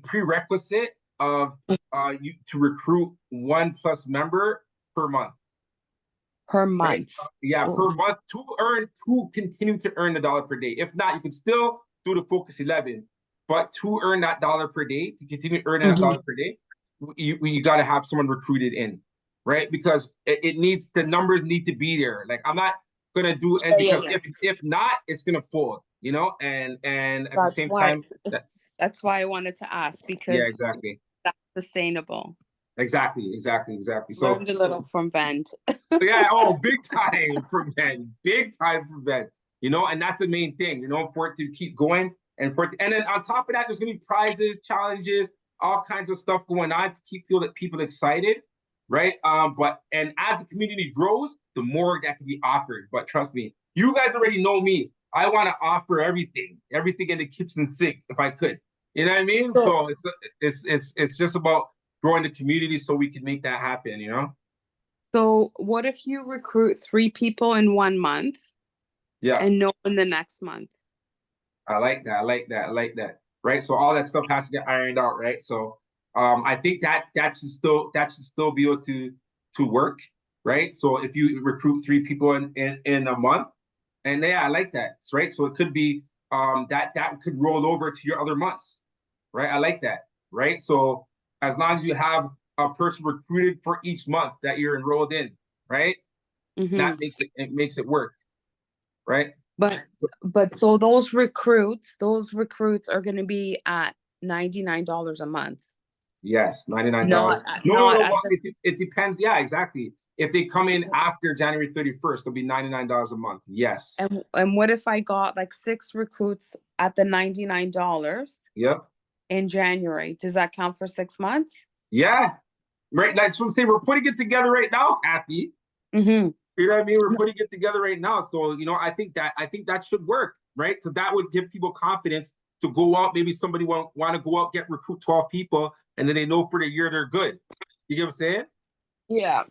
prerequisite of you to recruit 1+ member per month. per right? month. Yeah, Oof. per month to continue to earn the dollar per day. If not, you can still do the Focus 11, but to earn that dollar per day, to continue earning that dollar per day, you got to have someone recruited in, right? Because it needs, the numbers need to be there. Like I'm not gonna do it because if not, it's gonna fold, you know. And at the same time, That's why I wanted to ask, because yeah, exactly, that's sustainable. exactly. So Learned a little from Vend. yeah, oh, big time for Ben, big time for Ben. You know, and that's the main thing, you know, for it to keep going and and then on top of that, there's gonna be prizes, challenges, all kinds of stuff going on to keep people excited, right? But and as the community grows, the more that can be offered. But trust me, you guys already know me. I want to offer everything in the kitchen sink if I could. You know what I mean? So it's just about growing the community so we can make that happen. You know? So what if you recruit 3 people in 1 month Yeah. and no in the next month? I like that. Right. So all that stuff has to get ironed out, right? So I think that should still be able to work, right? So if you recruit 3 people in a month, and yeah, I like that. Right. So it could be that could roll over to your other months. Right. I like that. Right. So as long as you have a person recruited for each month that you're enrolled in, right? That makes it work. Right. But so those recruits are going to be at $99 a month. Yes, $99. No, it depends. Yeah, exactly. If they come in after January 31st, it'll be $99 a month. Yes. And what if I got like 6 recruits at the $99? Yep. In January? Does that count for 6 months? Yeah. Right. That's what I'm saying. We're putting it together right now, Kathy. You know what I mean? We're putting it together right now. So, you know, I think that should work, right? Because that would give people confidence to go out. Maybe somebody want to go out, recruit 12 people, and then they know for the year they're good. You get what I'm saying? Yeah.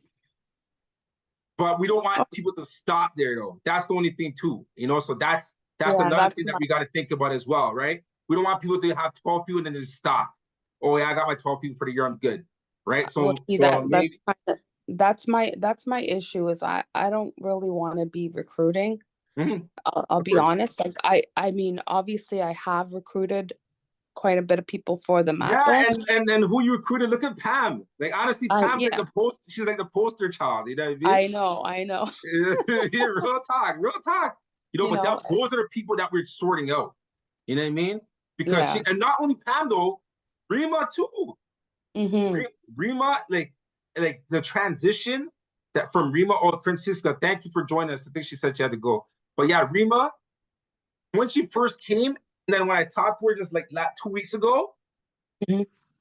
But we don't want people to stop there though. That's the only thing too, you know? So that's another thing that we got to think about as well, right? We don't want people to have 12 people and then just stop. Oh yeah, I got my 12 people for the year, I'm good. Right? So, that's my issue is I don't really want to be recruiting. I'll be honest. Like I mean, obviously I have recruited quite a bit of people for the map. Yeah, and then who you recruited? Look at Pam. Like honestly, Pam's like she's like the poster child. You know what I mean? I know. Yeah, real talk. You know, but those are the people that we're sorting out. You know what I mean? Because and not only Pam though, Rima too. Rima, like the transition that from Rima or Francisca. Thank you for joining us. I think she said she had to go, but yeah, Rima, when she first came. And then when I talked to her just like 2 weeks ago,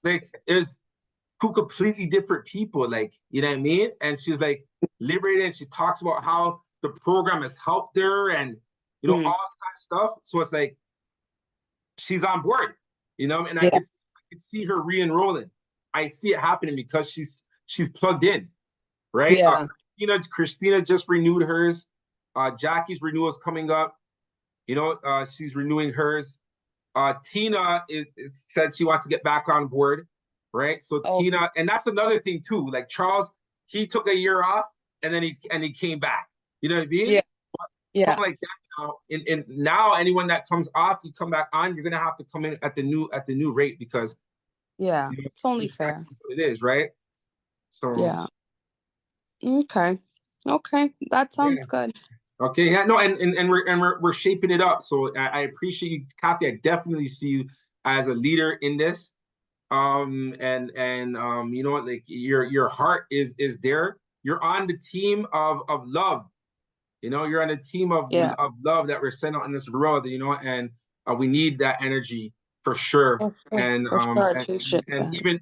like is 2 completely different people, like, you know what I mean? And she's like liberated and she talks about how the program has helped her and, you know, all this kind of stuff. So it's like, she's on board, you know, and I could see her re-enrolling. I see it happening because she's plugged in, right? Yeah. Christina just renewed hers. Jackie's renewal is coming up. You know, she's renewing hers. Tina said she wants to get back on board, right? So Tina, and that's another thing too. Like Charles, he took a year off and then he came back. You know what I mean? Yeah. Something like that now. And now anyone that comes off, you come back on, you're gonna have to come in at the new rate because it's only fair. That's what it is, right? So yeah. Okay, that sounds good. Okay, yeah, no, and we're shaping it up. So I appreciate you, Kathy. I definitely see you as a leader in this. And you know, like your heart is there. You're on the team of love. You know, you're on a team of love that we're sent out in this world. You know, and we need that energy for sure. And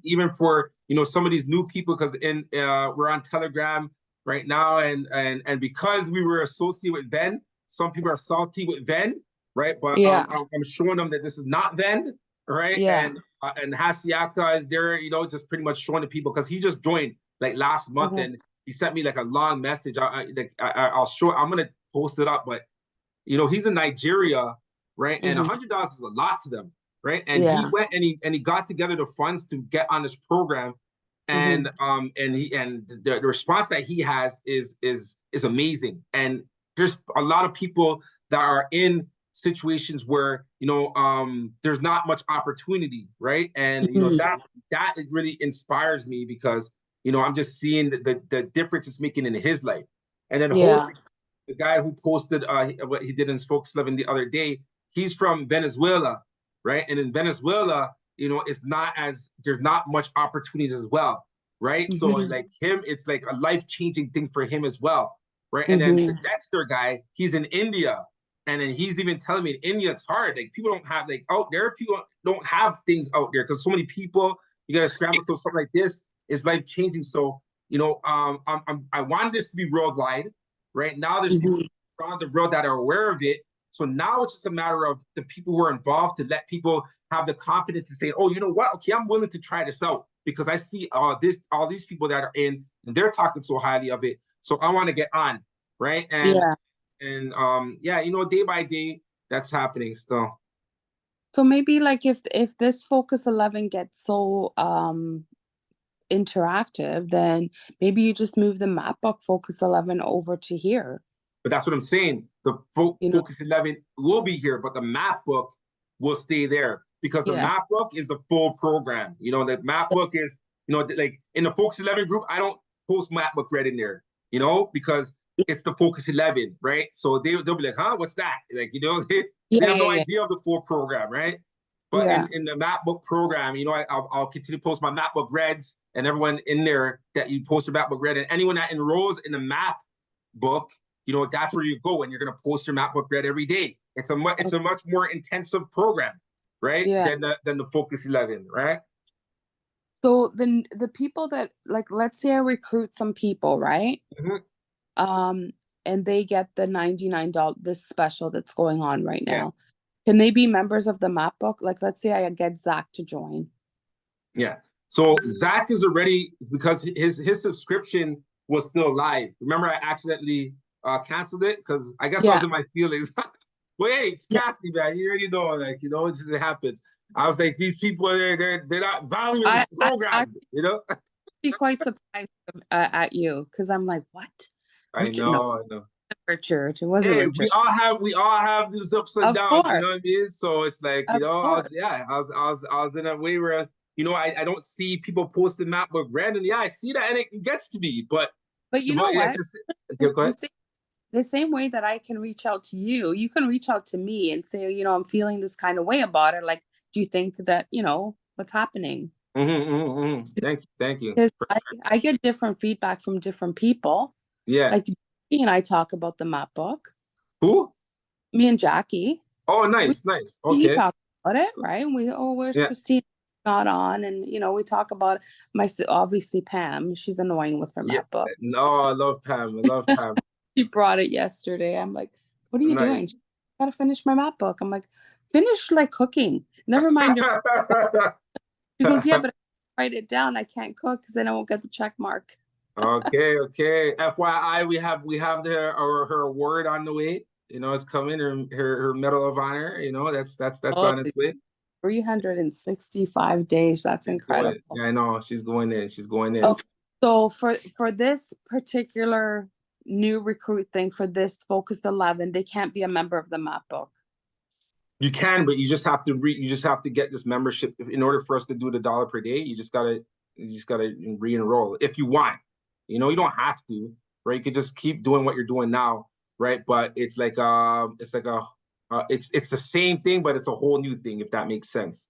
even for some of these new people, because we're on Telegram right now, and because we were associated with Vend, some people are salty with Vend, right? But I'm showing them that this is not Vend, right? And Hasiaka is there, just pretty much showing the people, because he just joined like last month, and he sent me like a long message. I'll show. I'm gonna post it up, but he's in Nigeria, right? And $100 is a lot to them, right? And he went and he got together the funds to get on this program. and the response that he has is amazing. And there's a lot of people that are in situations where, you know, there's not much opportunity, right? And you know, that it really inspires me, because you know, I'm just seeing the difference it's making in his life. And then Jose, the guy who posted what he did in Focus 11 the other day, he's from Venezuela, right? And in Venezuela, you know, there's not much opportunities as well, right? So like him, it's like a life-changing thing for him as well, right? And then the Dexter guy, he's in India, and then he's even telling me in India it's hard. Like people don't have, like out there, people don't have things out there because so many people, you gotta scramble. So something like this is life-changing. So, you know, I wanted this to be worldwide, right? Now there's people around the world that are aware of it. So now it's just a matter of the people who are involved to let people have the confidence to say, oh, you know what? Okay, I'm willing to try this out because I see all these people that are in, and they're talking so highly of it. So I want to get on, right? And yeah, you know, day by day, that's happening still. So maybe like if this Focus 11 gets so interactive, then maybe you just move the map book Focus 11 over to here. But that's what I'm saying. The Focus 11 will be here, but the map book will stay there, because the map book is the full program. You know, the map book is, you know, like in the Focus 11 group, I don't post map book red in there, you know, because it's the Focus 11, right? So they'll be like, huh, what's that? Like, you know, they have no idea of the full program, right? But in the map book program, you know, I'll continue to post my map book reds, and everyone in there that you post your map book red, and anyone that enrolls in the map book, you know, that's where you go, and you're gonna post your map book red every day. It's a much more intensive program, right? Than the Focus 11, right? So then the people that, like, let's say I recruit some people, right? And they get the $99, this special that's going on right now. Can they be members of the map book? Like, let's say I get Zach to join. Yeah. So Zach is already, because his subscription was still live. Remember, I accidentally canceled it because I guess I was in my feelings. Wait, Kathy, man, you already know, like, you know, it happens. I was like, these people, they're not valuing this program, you know? Be quite surprised at you, because I'm like, what? I know. Richard, it wasn't Richard. We all have these ups and downs, you know what I mean? So it's like, you know, I was in a way where, you know, I don't see people posting map book red, and I see that, and it gets to me, but you know what? Go ahead. The same way that I can reach out to you, you can reach out to me and say, you know, I'm feeling this kind of way about it. Like, do you think that, you know, what's happening? Thank you. Because I get different feedback from different people. Yeah. Like, Jackie and I talk about the map book. Who? Me and Jackie. Oh, nice. Okay. We talk about it, right? Where's Christine? Not on, and you know, we talk about obviously Pam. She's annoying with her map book. No, I love Pam. She brought it yesterday. I'm like, what are you doing? She gotta finish my map book. I'm like, finish like cooking. Never mind your She goes, yeah, but I write it down. I can't cook because then I won't get the check mark. Okay. FYI, we have her award on the way. You know, it's coming. Her Medal of Honor. You know, that's on its way. 365 days. That's incredible. Yeah, I know. She's going in. Okay. So for this particular new recruit thing, for this Focus 11, they can't be a member of the map book. You can, but you just have to get this membership in order for us to do the $1 per day. You just gotta re-enroll if you want. You know, you don't have to, right? You could just keep doing what you're doing now, right? But it's like it's the same thing, but it's a whole new thing, if that makes sense.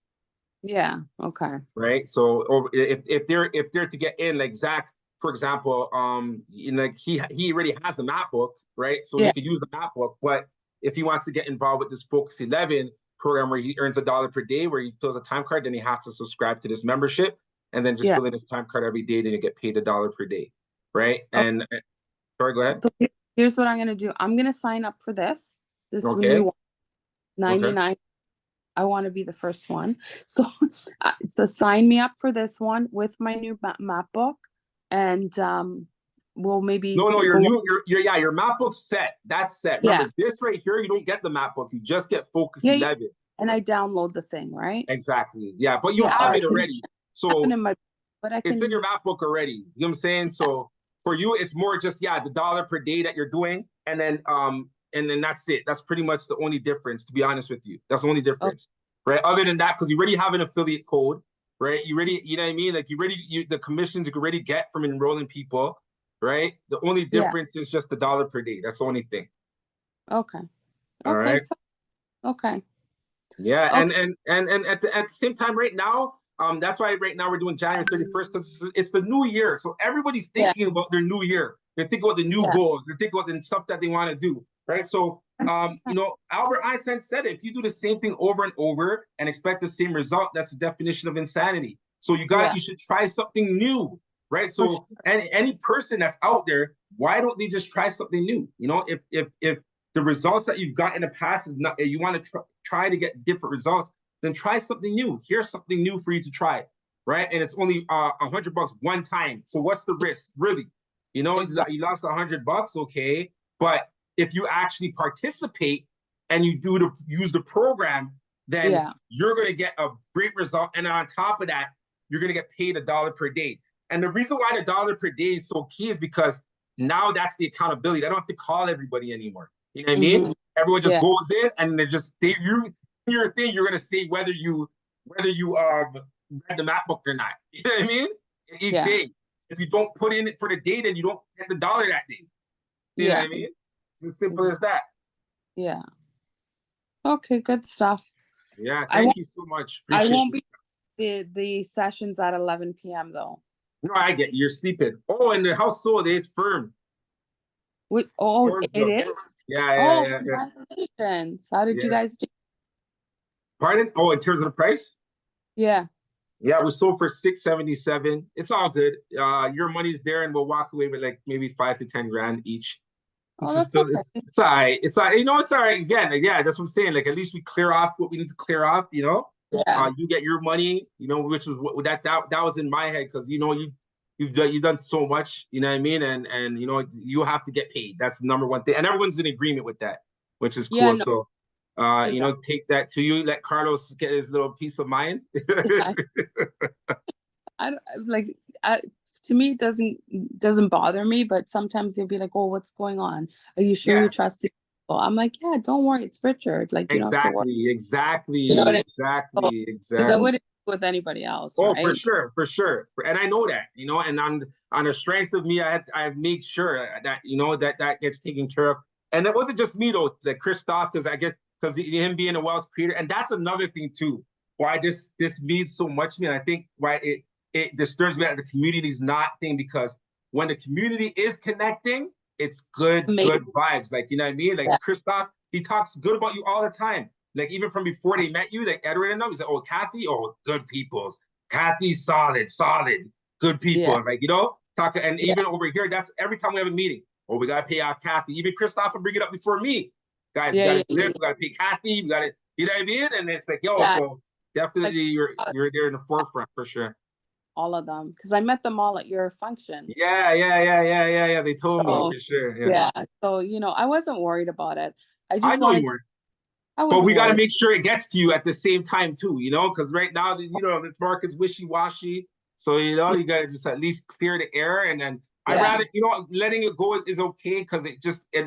Yeah. Okay. Right. So if they're to get in, like Zach, for example, like he already has the map book, right? So he could use the map book, but if he wants to get involved with this Focus 11 program where he earns $1 per day, where he fills a time card, then he has to subscribe to this membership and then just fill in his time card every day. Then you get paid $1 per day, right? Okay. And sorry, go ahead. So here's what I'm gonna do. I'm gonna sign up for this new one, 99. Okay. I want to be the first one. So sign me up for this one with my new map book, and we'll maybe your map book's set. That's set. Remember, this right here, you don't get the map book. You just get Focus 11. And I download the thing, right? Exactly. Yeah, but you have it already. So but I it's in can, your map book already. You know what I'm saying? So for you, it's more just, yeah, the dollar per day that you're doing. And then that's it. That's pretty much the only difference, to be honest with you. That's the only difference, right? Other than that, because you already have an affiliate code, right? You already, you know what I mean? Like the commissions you can already get from enrolling people, right? The only difference is just the dollar per day. That's the only thing. okay. All Okay, right. so, okay. Yeah, Okay. and at the same time, right now, that's why right now we're doing January 31st because it's the new year. So everybody's Yeah. thinking about their new year. They're thinking about the new Yeah. goals. They're thinking about the stuff that they want to do, right? So, you know, Albert Einstein said it, if you do the same thing over and over and expect the same result, that's the definition of insanity. So you should try something new, right? For So any person that's out there, why don't they just try something new? You know, if the results that you've got in the past is not, you want to try to get different results, then try something new. Here's something new for you to try, right? And it's only $100 one time. So what's the risk, really? You know, Exactly. you lost $100, okay, but if you actually participate and you use the program, then you're going to get a great result. And on top of that, you're going to get paid $1 per day. And the reason why the $1 per day is so key is because now that's the accountability. I don't have to call everybody anymore. You know what I mean? Everyone just goes in and they're just your thing. You're gonna say whether you read the map book or not. You know what I mean? Each day. If you don't put in it for the day, then you don't get the dollar that day. You know what I mean? It's as simple as that. Yeah. Okay, good stuff. Yeah, thank you so much. Appreciate I won't it. be the sessions at 11 p.m. though. No, I get you. You're sleeping. Oh, and the house sold, it's firm. It is? Yeah. Congratulations. How did you guys do? Pardon? Oh, in terms of the price? Yeah. Yeah, we sold for 677. It's all good. Your money's there, and we'll walk away with like maybe 5 to 10 grand each. Oh, that's okay. It's all right. It's all right. You know, it's all right. Again, yeah, that's what I'm saying. Like, at least we clear off what we need to clear off. You know, you get your money. You know, which was what that was in my head because you know you've done so much. You know what I mean? And you know you have to get paid. That's the number one thing, and everyone's in agreement with that, which is cool. So. You know, take that to you. Let Carlos get his little piece of mind. To me, it doesn't bother me, but sometimes you'll be like, "Oh, what's going on? Are you sure you trust people?" I'm like, "Yeah, don't worry, it's Richard. Like, you don't have to worry." Exactly. You know what I mean? Exactly. Because I wouldn't do it with anybody else. Oh, right? for sure. And I know that, you know, and on the strength of me, I've made sure that, you know, that gets taken care of. And it wasn't just me though, like Christoph, because him being a wealth creator, and that's another thing too, why this means so much to me. And I think why it disturbs me that the community is not thing, because when the community is connecting, it's good vibes. Like, you know what I mean? Like Christoph, he talks good about you all the time. Like even from before they met you, like Edward and them, he's like, oh, Kathy, oh, good peoples. Kathy's solid, good people. It's like, you know, and even over here, that's every time we have a meeting. Oh, we gotta pay off Kathy. Even Christoph will bring it up before me. Guys, we gotta do this, we gotta pay Kathy, we gotta, you know what I mean? And it's like, yo, so definitely you're there in the forefront for sure. All of them, because I met them all at your function. Yeah. They told me for sure. Yeah. So, you know, I wasn't worried about it. I know you weren't. But we got to make sure it gets to you at the same time too, you know, because right now, you know, the market's wishy-washy. So, you know, you got to just at least clear the air. And then I'd rather, you know, letting it go is okay because it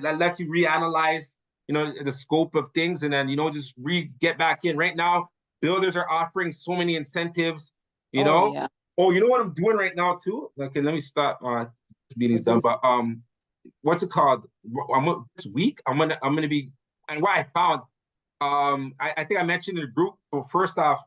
lets you reanalyze, you know, the scope of things. And then, you know, just get back in. Right now, builders are offering so many incentives, you know. Yeah. Oh, you know what I'm doing right now too? Okay, let me stop. Meeting's done. But what's it called? This week I'm gonna be, and what I found, I think I mentioned in the group. So first off,